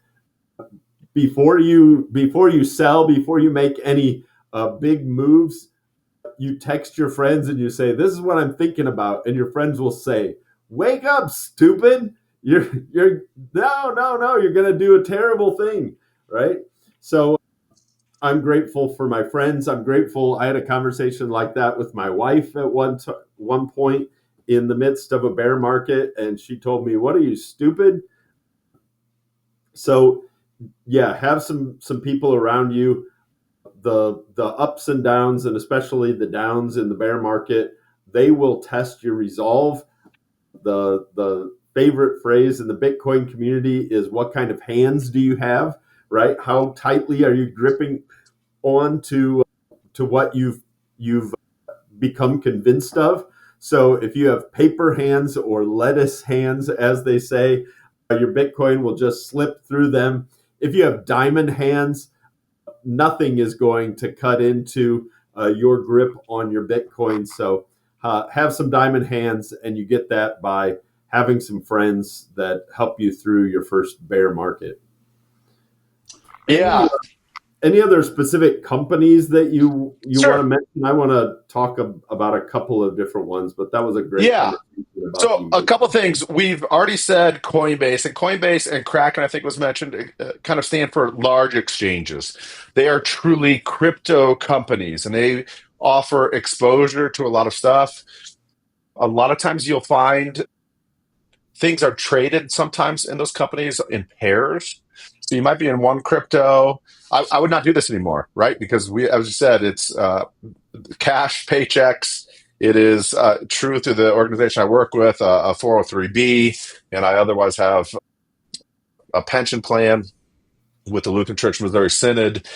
before you sell, before you make any big moves, you text your friends and you say, "This is what I'm thinking about," and your friends will say, "Wake up, stupid! You're no, you're going to do a terrible thing," right? So I'm grateful for my friends. I'm grateful. I had a conversation like that with my wife at one point in the midst of a bear market, and she told me, "What are you, stupid?" So yeah, have some people around you. The ups and downs, and especially the downs in the bear market, they will test your resolve. The favorite phrase in the Bitcoin community is, "What kind of hands do you have?" Right? How tightly are you gripping on to what you've become convinced of? So if you have paper hands or lettuce hands, as they say, your Bitcoin will just slip through them. If you have diamond hands, nothing is going to cut into your grip on your Bitcoin. So have some diamond hands, and you get that by having some friends that help you through your first bear market. Yeah. Any other specific companies that you Sure. want to mention? I want to talk about a couple of different ones, but that was a great Yeah. conversation about So a the. couple things. We've already said Coinbase and Kraken, I think was mentioned, kind of stand for large exchanges. They are truly crypto companies, and they offer exposure to a lot of stuff. A lot of times you'll find things are traded sometimes in those companies in pairs. So you might be in one crypto. I would not do this anymore, right? Because as you said, it's cash paychecks. It is true through the organization I work with, a 403B, and I otherwise have a pension plan with the Lutheran Church Missouri Synod.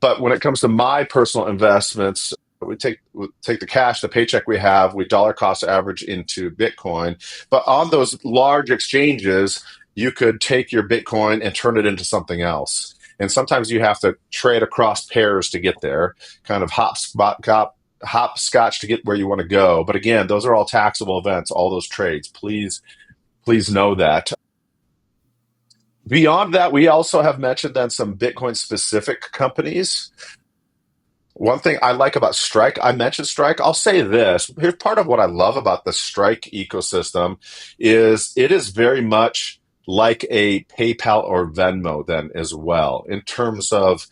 But when it comes to my personal investments, we take the cash, the paycheck we have, we dollar cost average into Bitcoin. But on those large exchanges, you could take your Bitcoin and turn it into something else. And sometimes you have to trade across pairs to get there, kind of hopscotch to get where you want to go. But again, those are all taxable events, all those trades. Please know that. Beyond that, we also have mentioned then some Bitcoin specific companies. One thing I like about Strike, I mentioned Strike. I'll say this. Here's part of what I love about the Strike ecosystem is it is very much like a PayPal or Venmo then as well in terms of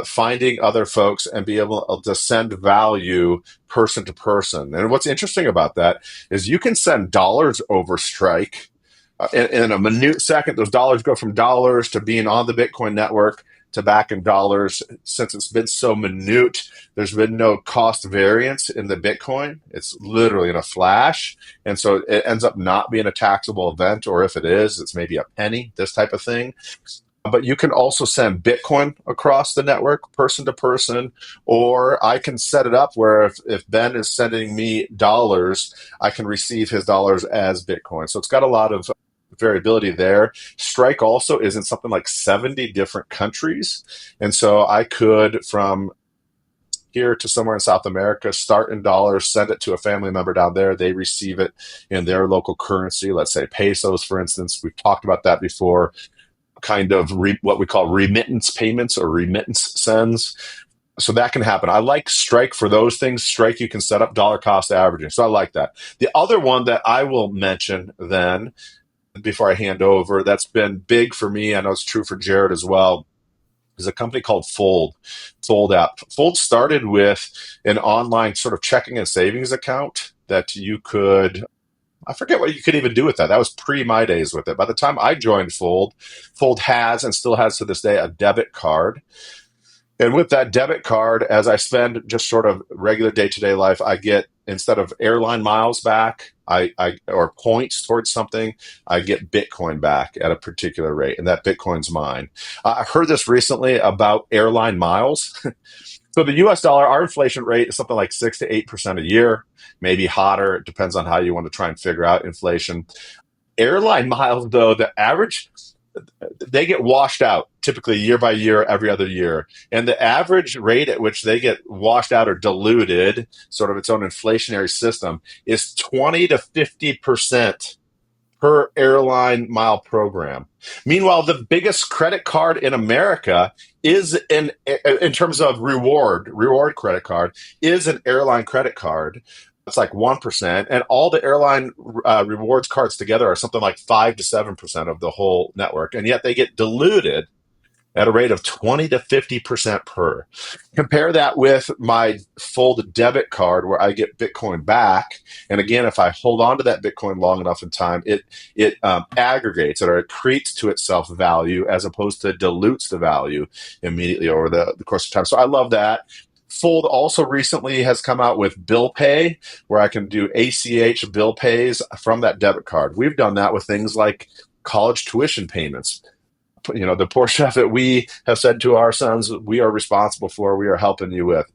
finding other folks and be able to send value person to person. And what's interesting about that is you can send dollars over Strike. In a minute second, those dollars go from dollars to being on the Bitcoin network to back in dollars. Since it's been so minute, there's been no cost variance in the Bitcoin. It's literally in a flash. And so it ends up not being a taxable event, or if it is, it's maybe a penny, this type of thing. But you can also send Bitcoin across the network, person to person, or I can set it up where if Ben is sending me dollars, I can receive his dollars as Bitcoin. So it's got a lot of variability there. Strike also is in something like 70 different countries. And so I could, from here to somewhere in South America, start in dollars, send it to a family member down there. They receive it in their local currency, let's say pesos, for instance. We've talked about that before, kind of what we call remittance payments or remittance sends. So that can happen. I like Strike for those things. Strike, you can set up dollar cost averaging. So I like that. The other one that I will mention then, before I hand over, that's been big for me, I know it's true for Jared as well, is a company called Fold app. Fold started with an online sort of checking and savings account that you could, I forget what you could even do with that. That was pre my days with it. By the time I joined Fold has and still has to this day a debit card. And with that debit card, as I spend just sort of regular day-to-day life, I get, instead of airline miles back, or points towards something, I get Bitcoin back at a particular rate, and that Bitcoin's mine. I heard this recently about airline miles. So the US dollar, our inflation rate is something like 6 to 8% a year, maybe hotter. It depends on how you want to try and figure out inflation. Airline miles, though, the average, they get washed out typically year by year, every other year. And the average rate at which they get washed out or diluted, sort of its own inflationary system, is 20 to 50% per airline mile program. Meanwhile, the biggest credit card in America is in terms of reward credit card, is an airline credit card. It's like 1%, and all the airline rewards cards together are something like 5 to 7% of the whole network, and yet they get diluted at a rate of 20 to 50% per. Compare that with my Fold debit card where I get Bitcoin back. And again, if I hold on to that Bitcoin long enough in time, it aggregates or it accretes to itself value as opposed to dilutes the value immediately over the course of time. So I love that. Fold also recently has come out with bill pay, where I can do ACH bill pays from that debit card. We've done that with things like college tuition payments. The portion of it we have said to our sons, we are responsible for, we are helping you with.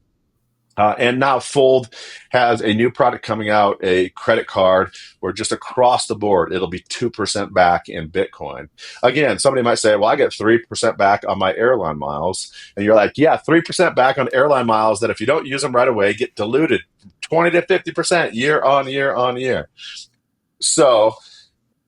And now Fold has a new product coming out, a credit card, where just across the board, it'll be 2% back in Bitcoin. Again, somebody might say, well, I get 3% back on my airline miles. And you're like, yeah, 3% back on airline miles that if you don't use them right away, get diluted 20 to 50% year on year on year. So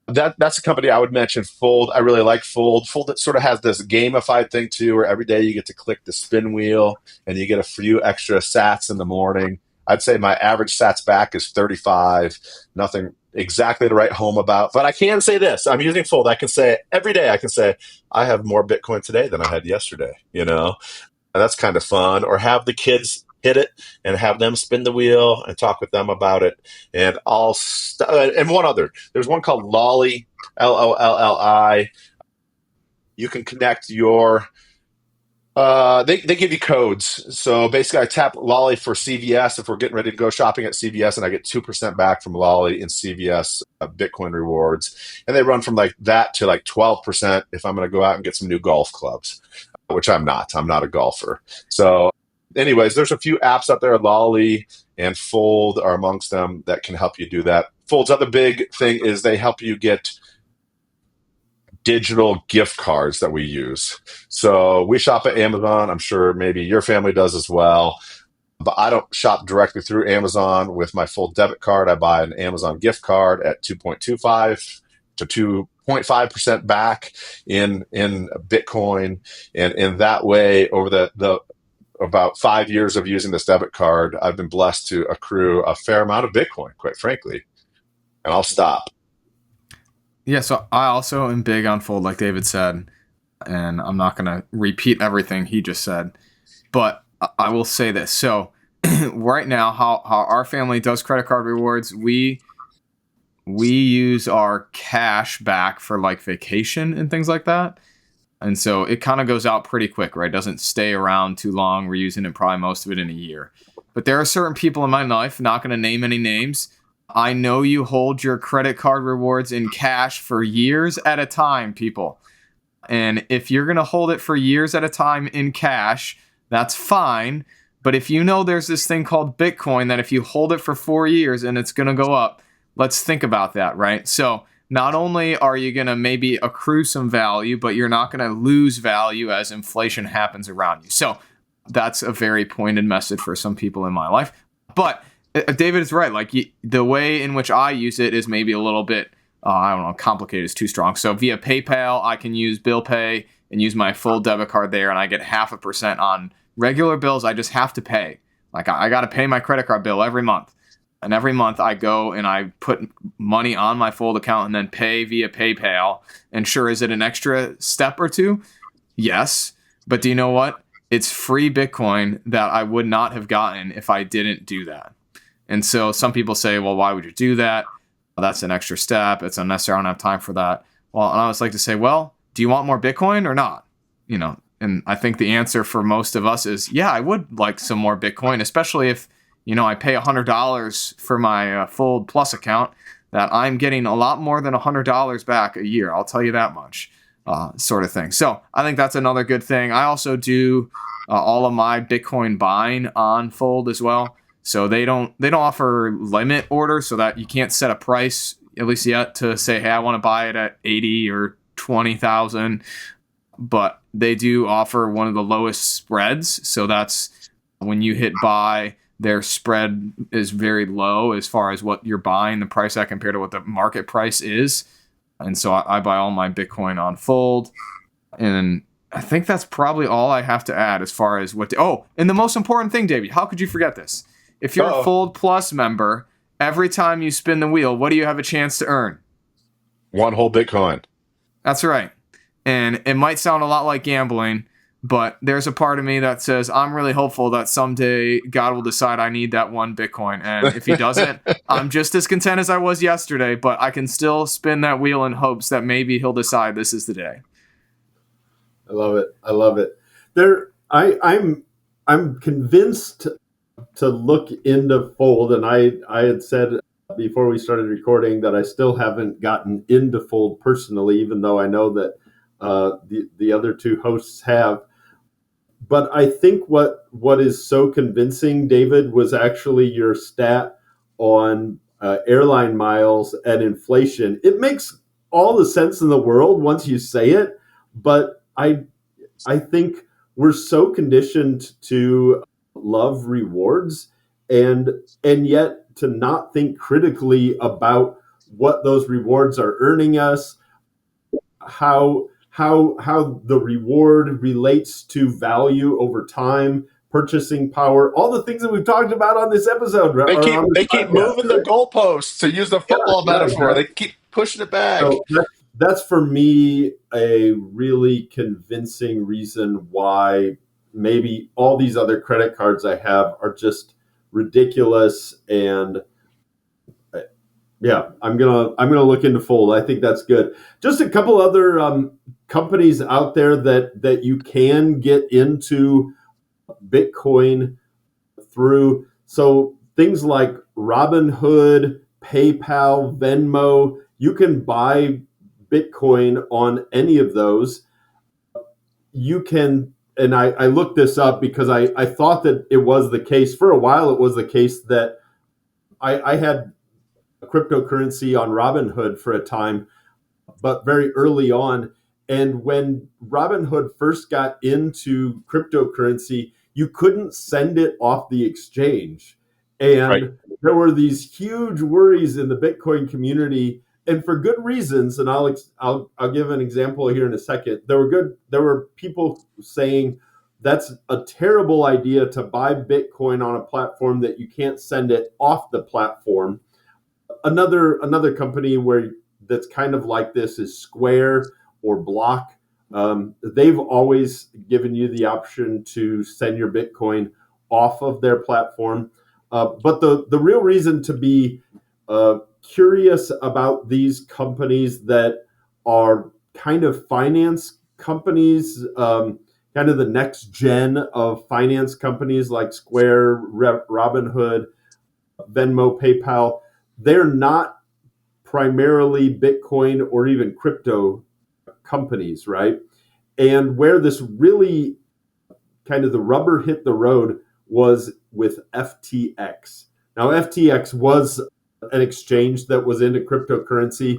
that's a company I would mention. Fold. I really like Fold. Fold sort of has this gamified thing too, where every day you get to click the spin wheel and you get a few extra sats in the morning. I'd say my average sats back is 35. Nothing exactly to write home about, but I can say this. I'm using Fold. I can say every day, I have more Bitcoin today than I had yesterday, and that's kind of fun. Or have the kids hit it and have them spin the wheel and talk with them about it. And and one other, there's one called Lolly, Lolli. You can connect your, they give you codes. So basically I tap Lolly for CVS if we're getting ready to go shopping at CVS, and I get 2% back from Lolly in CVS Bitcoin rewards. And they run from like that to like 12% if I'm going to go out and get some new golf clubs, which I'm not. I'm not a golfer. So anyways, there's a few apps out there, Lolly and Fold are amongst them, that can help you do that. Fold's other big thing is they help you get digital gift cards that we use. So we shop at Amazon. I'm sure maybe your family does as well. But I don't shop directly through Amazon with my Fold debit card. I buy an Amazon gift card at 2.25 to 2.5% back in Bitcoin. And in that way, over the about 5 years of using this debit card, I've been blessed to accrue a fair amount of Bitcoin, quite frankly. And I'll stop. Yeah, so I also am big on Fold, like David said, and I'm not going to repeat everything he just said, but I will say this. So right now, how our family does credit card rewards, we use our cash back for like vacation and things like that. And so it kind of goes out pretty quick, right? It doesn't stay around too long. We're using it probably most of it in a year. But there are certain people in my life, not going to name any names. I know you hold your credit card rewards in cash for years at a time, people. And if you're going to hold it for years at a time in cash, that's fine. But if you know there's this thing called Bitcoin that if you hold it for 4 years and it's going to go up, let's think about that, right? So not only are you going to maybe accrue some value, but you're not going to lose value as inflation happens around you. So that's a very pointed message for some people in my life. But David is right. Like the way in which I use it is maybe a little bit, I don't know, complicated is too strong. So via PayPal, I can use bill pay and use my full debit card there, and I get 0.5% on regular bills. I just have to pay. Like I got to pay my credit card bill every month. And every month I go and I put money on my Fold account and then pay via PayPal. And sure, is it an extra step or two? Yes. But do you know what? It's free Bitcoin that I would not have gotten if I didn't do that. And so some people say, well, why would you do that? Well, that's an extra step. It's unnecessary. I don't have time for that. Well, and I always like to say, well, do you want more Bitcoin or not? And I think the answer for most of us is, yeah, I would like some more Bitcoin, especially if, I pay $100 for my Fold Plus account, that I'm getting a lot more than $100 back a year. I'll tell you that much, sort of thing. So I think that's another good thing. I also do all of my Bitcoin buying on Fold as well. So they don't offer limit orders, so that you can't set a price, at least yet, to say, hey, I want to buy it at 80 or 20,000. But they do offer one of the lowest spreads. So that's when you hit buy, their spread is very low as far as what you're buying, the price at compared to what the market price is. And so I buy all my Bitcoin on Fold. And I think that's probably all I have to add as far as what. And the most important thing, David, how could you forget this? If you're a Fold Plus member, every time you spin the wheel, what do you have a chance to earn? 1 whole Bitcoin. That's right. And it might sound a lot like gambling, but there's a part of me that says I'm really hopeful that someday God will decide I need that 1 Bitcoin. And if he doesn't, I'm just as content as I was yesterday, but I can still spin that wheel in hopes that maybe he'll decide this is the day. I love it. I love it. I'm convinced to look into Fold, and I had said before we started recording that I still haven't gotten into Fold personally, even though I know that the other 2 hosts have. But I think what is so convincing, David, was actually your stat on airline miles and inflation. It makes all the sense in the world once you say it, but I think we're so conditioned to love rewards and yet to not think critically about what those rewards are earning us, how the reward relates to value over time, purchasing power, all the things that we've talked about on this episode. They keep moving the goalposts, to use the football metaphor. Exactly. They keep pushing it back. So that's for me a really convincing reason why maybe all these other credit cards I have are just ridiculous. And yeah, I'm gonna look into Fold. I think that's good. Just a couple other companies out there that you can get into Bitcoin through. So things like Robinhood, PayPal, Venmo, you can buy Bitcoin on any of those. You can, and I looked this up because I thought that it was the case. For a while, it was the case that I had cryptocurrency on Robinhood for a time, but very early on. And when Robinhood first got into cryptocurrency, you couldn't send it off the exchange. And Right. there were these huge worries in the Bitcoin community, and for good reasons. And I'll give an example here in a second. There were people saying that's a terrible idea to buy Bitcoin on a platform that you can't send it off the platform. Another company where that's kind of like this is Square or Block. They've always given you the option to send your Bitcoin off of their platform. But the real reason to be curious about these companies that are kind of finance companies, kind of the next gen of finance companies like Square, Robinhood, Venmo, PayPal, they're not primarily Bitcoin or even crypto companies, right? And where this really kind of the rubber hit the road was with FTX. Now, FTX was an exchange that was into cryptocurrency,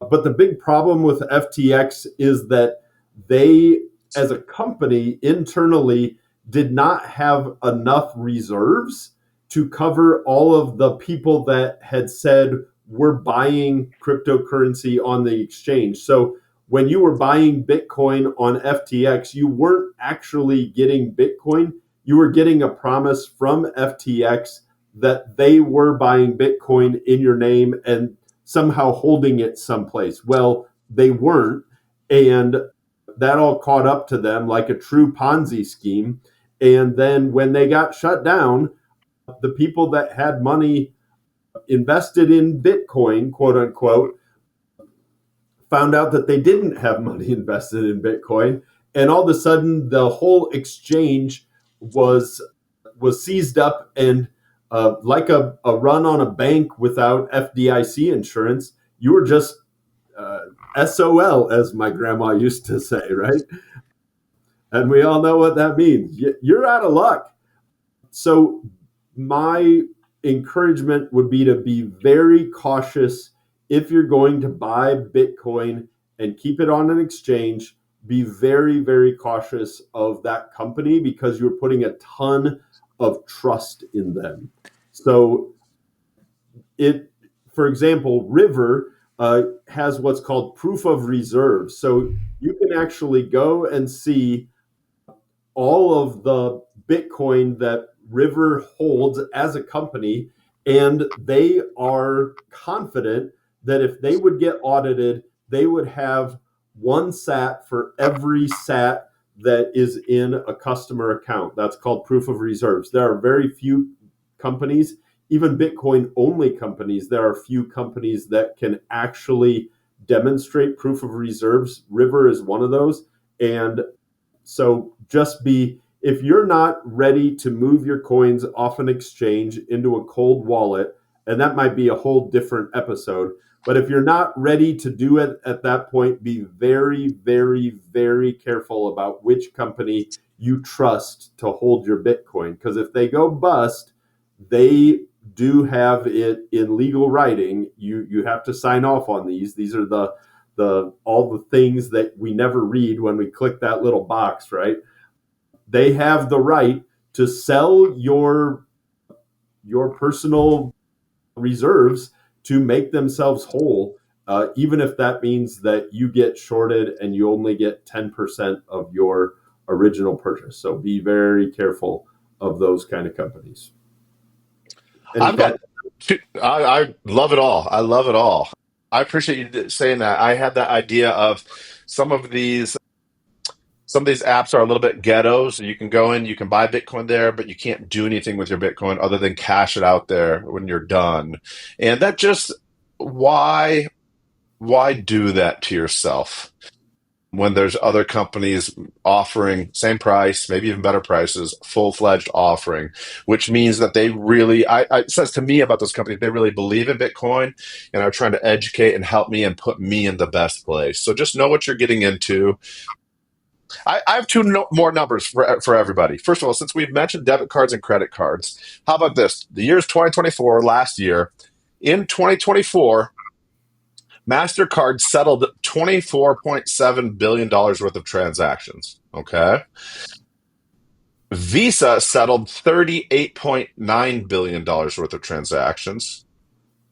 but the big problem with FTX is that they, as a company internally, did not have enough reserves to cover all of the people that had said, we're buying cryptocurrency on the exchange. So when you were buying Bitcoin on FTX, you weren't actually getting Bitcoin. You were getting a promise from FTX that they were buying Bitcoin in your name and somehow holding it someplace. Well, they weren't. And that all caught up to them like a true Ponzi scheme. And then when they got shut down, the people that had money invested in Bitcoin, quote unquote, found out that they didn't have money invested in Bitcoin. And all of a sudden, the whole exchange was seized up, and like a run on a bank without FDIC insurance, you were just SOL, as my grandma used to say, right? And we all know what that means. You're out of luck. So my encouragement would be to be very cautious if you're going to buy Bitcoin and keep it on an exchange. Be very, very cautious of that company because you're putting a ton of trust in them. So for example, River, has what's called proof of reserves. So you can actually go and see all of the Bitcoin that River holds as a company, and they are confident that if they would get audited, they would have one sat for every sat that is in a customer account. That's called proof of reserves. There are very few companies, even Bitcoin only companies, there are few companies that can actually demonstrate proof of reserves. River is one of those. And so just be, if you're not ready to move your coins off an exchange into a cold wallet, and that might be a whole different episode, but if you're not ready to do it at that point, be very, very, very careful about which company you trust to hold your Bitcoin. Because if they go bust, they do have it in legal writing. You have to sign off on these. These are the all the things that we never read when we click that little box, right? They have the right to sell your personal reserves to make themselves whole, even if that means that you get shorted and you only get 10% of your original purchase. So be very careful of those kind of companies. Any I've got, cat? I love it all. I love it all. I appreciate you saying that. I had that idea of some of these some of these apps are a little bit ghetto, so you can go in, you can buy Bitcoin there, but you can't do anything with your Bitcoin other than cash it out there when you're done. And that just why why do that to yourself when there's other companies offering same price, maybe even better prices, full-fledged offering, which means that they really, it says to me about those companies, they really believe in Bitcoin and are trying to educate and help me and put me in the best place. So just know what you're getting into. I have two more numbers for everybody. First of all, since we've mentioned debit cards and credit cards, how about this? The year is 2024, last year. In 2024, MasterCard settled $24.7 billion worth of transactions. Okay. Visa settled $38.9 billion worth of transactions.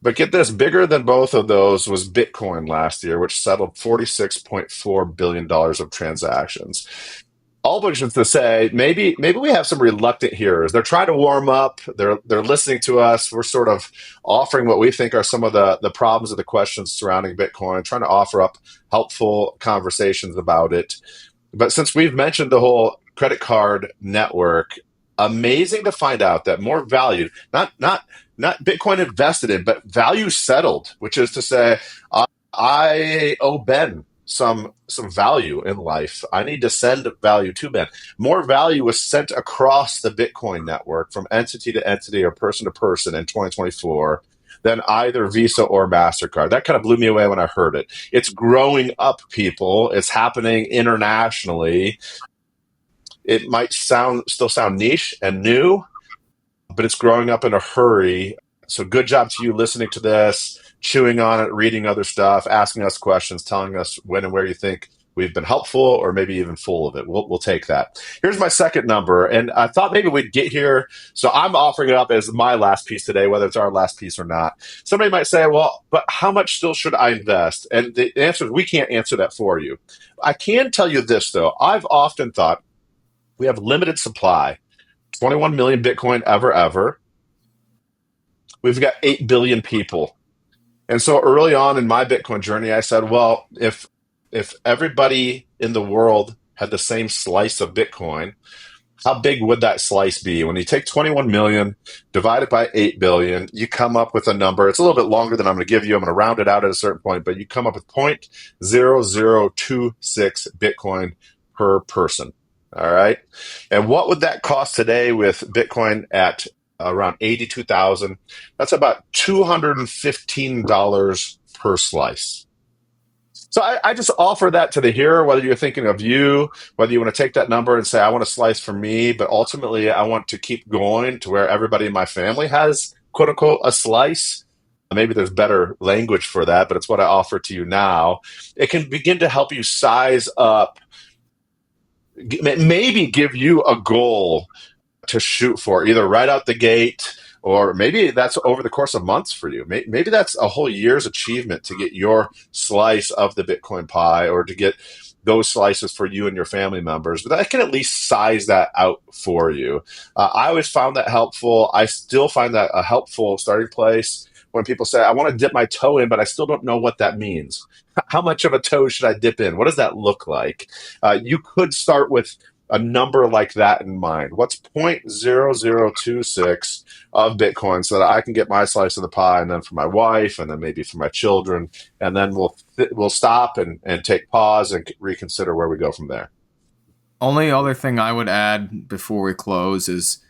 But get this, bigger than both of those was Bitcoin last year, which settled $46.4 billion of transactions. All which is to say, maybe we have some reluctant hearers. They're trying to warm up. They're listening to us. We're sort of offering what we think are some of the problems or the questions surrounding Bitcoin, trying to offer up helpful conversations about it. But since we've mentioned the whole credit card network, amazing to find out that more value, not Bitcoin invested in, but value settled, which is to say, I owe Ben some value in life. I need to send value to Ben. More value was sent across the Bitcoin network from entity to entity or person to person in 2024 than either Visa or MasterCard. That kind of blew me away when I heard it. It's growing up, people. It's happening internationally. It might still sound niche and new, but it's growing up in a hurry. So good job to you listening to this, chewing on it, reading other stuff, asking us questions, telling us when and where you think we've been helpful or maybe even full of it. We'll take that. Here's my second number. And I thought maybe we'd get here. So I'm offering it up as my last piece today, whether it's our last piece or not. Somebody might say, well, but how much still should I invest? And the answer is we can't answer that for you. I can tell you this, though. I've often thought we have limited supply, 21 million Bitcoin ever. We've got 8 billion people. And so early on in my Bitcoin journey, I said, well, if everybody in the world had the same slice of Bitcoin, how big would that slice be? When you take 21 million, divide it by 8 billion, you come up with a number. It's a little bit longer than I'm going to give you. I'm going to round it out at a certain point, but you come up with 0.0026 Bitcoin per person. All right. And what would that cost today with Bitcoin at around 82,000? That's about $215 per slice. So I just offer that to the hearer, whether you're thinking of you, whether you want to take that number and say, I want a slice for me, but ultimately I want to keep going to where everybody in my family has, quote unquote, a slice. Maybe there's better language for that, but it's what I offer to you now. It can begin to help you size up, maybe give you a goal to shoot for, either right out the gate Or maybe that's over the course of months for you. Maybe that's a whole year's achievement to get your slice of the Bitcoin pie, or to get those slices for you and your family members. But I can at least size that out for you. I always found that helpful. I still find that a helpful starting place when people say, I want to dip my toe in, but I still don't know what that means. How much of a toe should I dip in? What does that look like? You could start with a number like that in mind. What's 0.0026 of Bitcoin, so that I can get my slice of the pie, and then for my wife, and then maybe for my children, and then we'll stop and take pause and reconsider where we go from there. Only other thing I would add before we close is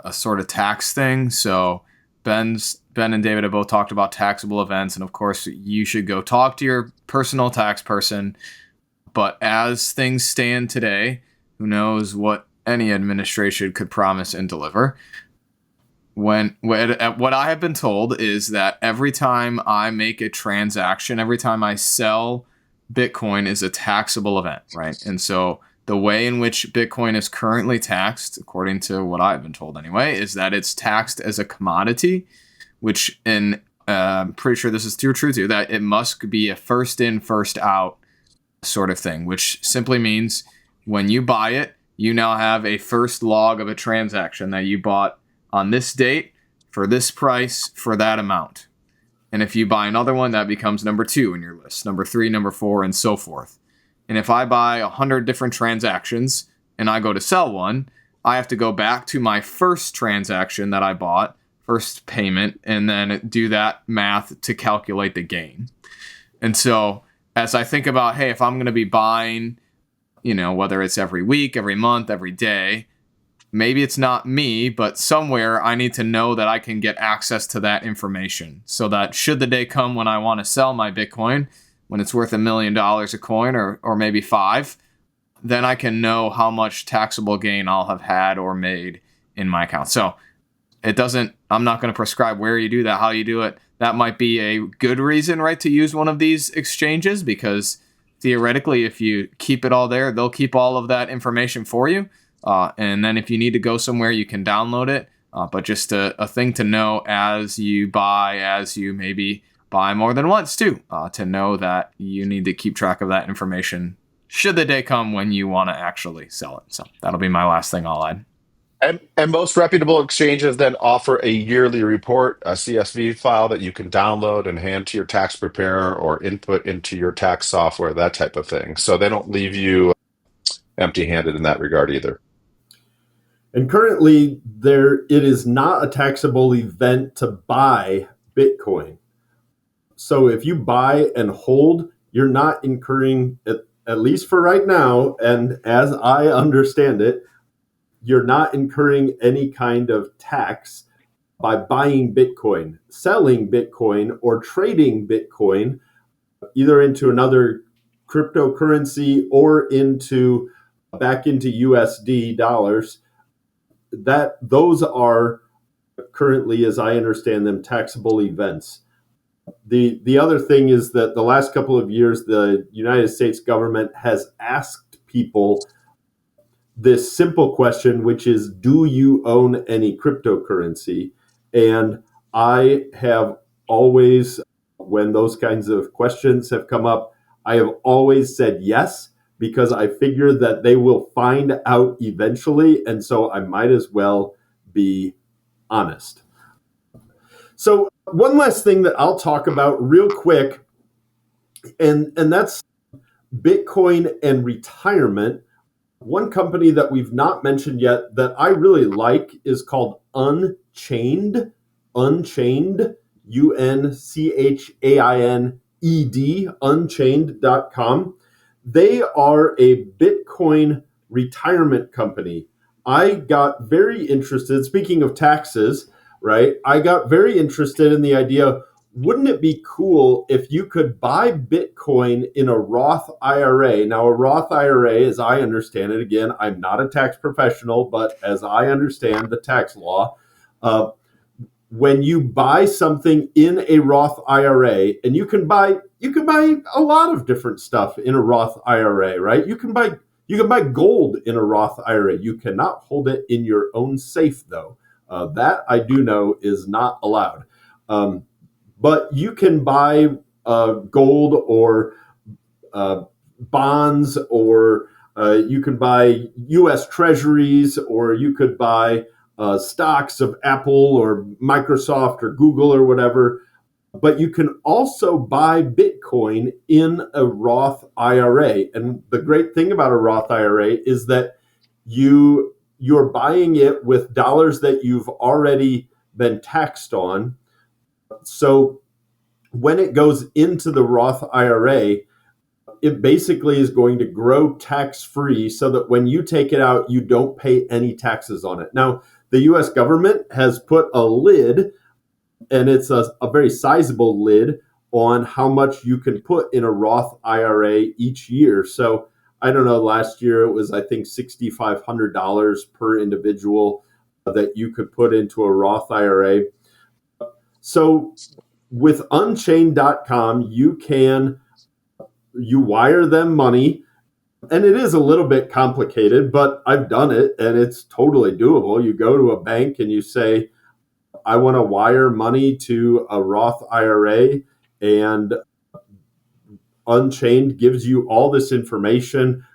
a sort of tax thing. So Ben and David have both talked about taxable events, and of course you should go talk to your personal tax person. But as things stand today, who knows what any administration could promise and deliver. What I have been told is that every time I make a transaction, every time I sell Bitcoin is a taxable event, right? And so the way in which Bitcoin is currently taxed, according to what I've been told anyway, is that it's taxed as a commodity, which I'm pretty sure this is true too, that it must be a first in, first out sort of thing, which simply means when you buy it, you now have a first log of a transaction that you bought on this date for this price for that amount. And if you buy another one, that becomes number 2 in your list, number 3, number 4, and so forth. And if I buy 100 different transactions and I go to sell one, I have to go back to my first transaction that I bought, first payment, and then do that math to calculate the gain. And so as I think about, hey, if I'm going to be buying, whether it's every week, every month, every day, maybe it's not me, but somewhere I need to know that I can get access to that information, so that should the day come when I want to sell my Bitcoin, when it's worth $1 million a coin, or maybe 5, then I can know how much taxable gain I'll have had or made in my account. So I'm not going to prescribe where you do that, how you do it. That might be a good reason, right, to use one of these exchanges, because theoretically, if you keep it all there, they'll keep all of that information for you. And then if you need to go somewhere, you can download it. But just a thing to know as you maybe buy more than once too, to know that you need to keep track of that information should the day come when you want to actually sell it. So that'll be my last thing I'll add. And most reputable exchanges then offer a yearly report, a CSV file that you can download and hand to your tax preparer or input into your tax software, that type of thing. So they don't leave you empty-handed in that regard either. And currently, it is not a taxable event to buy Bitcoin. So if you buy and hold, you're not incurring, at least for right now, and as I understand it, you're not incurring any kind of tax by buying Bitcoin, selling Bitcoin, or trading Bitcoin either into another cryptocurrency or back into USD dollars. Those are currently, as I understand them, taxable events. The other thing is that the last couple of years, the United States government has asked people this simple question, which is, do you own any cryptocurrency? And I have always, when those kinds of questions have come up, I have always said yes, because I figure that they will find out eventually. And so I might as well be honest. So one last thing that I'll talk about real quick, and that's Bitcoin and retirement. One company that we've not mentioned yet that I really like is called Unchained, Unchained, Unchained, unchained.com. They are a Bitcoin retirement company. I got very interested, speaking of taxes, right? I got very interested in the idea, wouldn't it be cool if you could buy Bitcoin in a Roth IRA? Now, a Roth IRA, as I understand it, again, I'm not a tax professional, but as I understand the tax law, when you buy something in a Roth IRA, and you can buy a lot of different stuff in a Roth IRA, right? You can buy gold in a Roth IRA. You cannot hold it in your own safe, though. That I do know is not allowed. But you can buy gold or bonds, or you can buy U.S. Treasuries, or you could buy stocks of Apple or Microsoft or Google or whatever. But you can also buy Bitcoin in a Roth IRA. And the great thing about a Roth IRA is that you're buying it with dollars that you've already been taxed on. So when it goes into the Roth IRA, it basically is going to grow tax-free so that when you take it out, you don't pay any taxes on it. Now, the US government has put a lid, and it's a very sizable lid, on how much you can put in a Roth IRA each year. So I don't know, last year it was, I think, $6,500 per individual that you could put into a Roth IRA. So with Unchained.com, you wire them money, and it is a little bit complicated, but I've done it and it's totally doable. You go to a bank and you say, I want to wire money to a Roth IRA, and Unchained gives you all this information.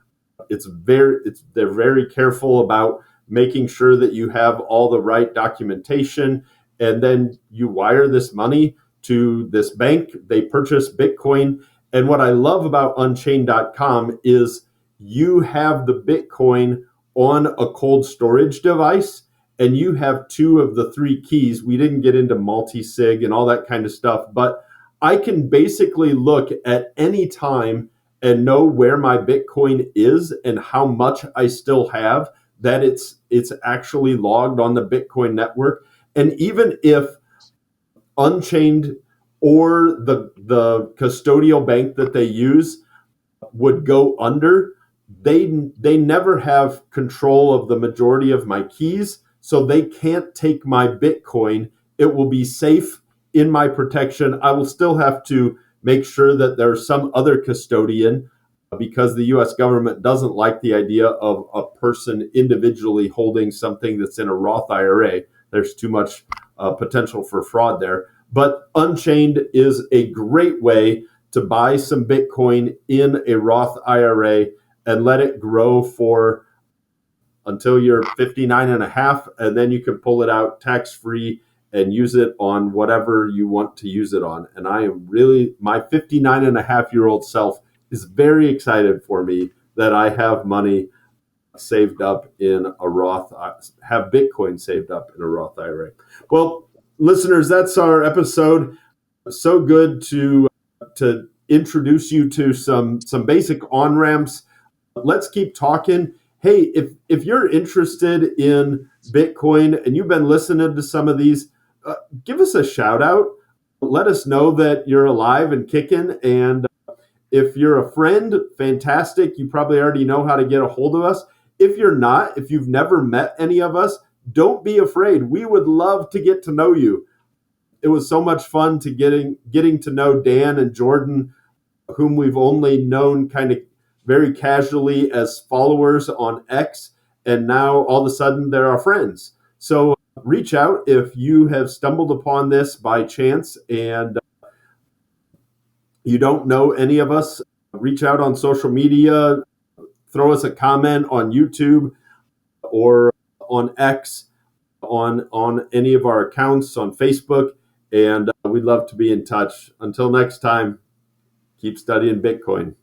They're very careful about making sure that you have all the right documentation, and then you wire this money to this bank. They purchase Bitcoin, and what I love about Unchained.com is you have the Bitcoin on a cold storage device, and you have two of the three keys. We didn't get into multi-sig and all that kind of stuff, but I can basically look at any time and know where my Bitcoin is and how much I still have, that it's actually logged on the Bitcoin network. And even if Unchained or the custodial bank that they use would go under, they never have control of the majority of my keys, so they can't take my Bitcoin. It will be safe in my protection. I will still have to make sure that there's some other custodian, because the US government doesn't like the idea of a person individually holding something that's in a Roth IRA. There's too much potential for fraud there. But Unchained is a great way to buy some Bitcoin in a Roth IRA and let it grow for until you're 59 and a half, and then you can pull it out tax-free and use it on whatever you want to use it on. And I am really, my 59 and a half year old self is very excited for me that I have money saved up in a Roth, have Bitcoin saved up in a Roth IRA. Well, listeners, that's our episode. So good to introduce you to some basic on-ramps. Let's keep talking. Hey, if you're interested in Bitcoin and you've been listening to some of these, give us a shout out. Let us know that you're alive and kicking. And if you're a friend, fantastic. You probably already know how to get a hold of us. If you're not, if you've never met any of us, don't be afraid. We would love to get to know you. It was so much fun to getting to know Dan and Jordan, whom we've only known kind of very casually as followers on X, and now all of a sudden they're our friends. So reach out if you have stumbled upon this by chance and you don't know any of us. Reach out on social media, throw us a comment on YouTube or on X, on any of our accounts on Facebook, and we'd love to be in touch. Until next time, keep studying Bitcoin.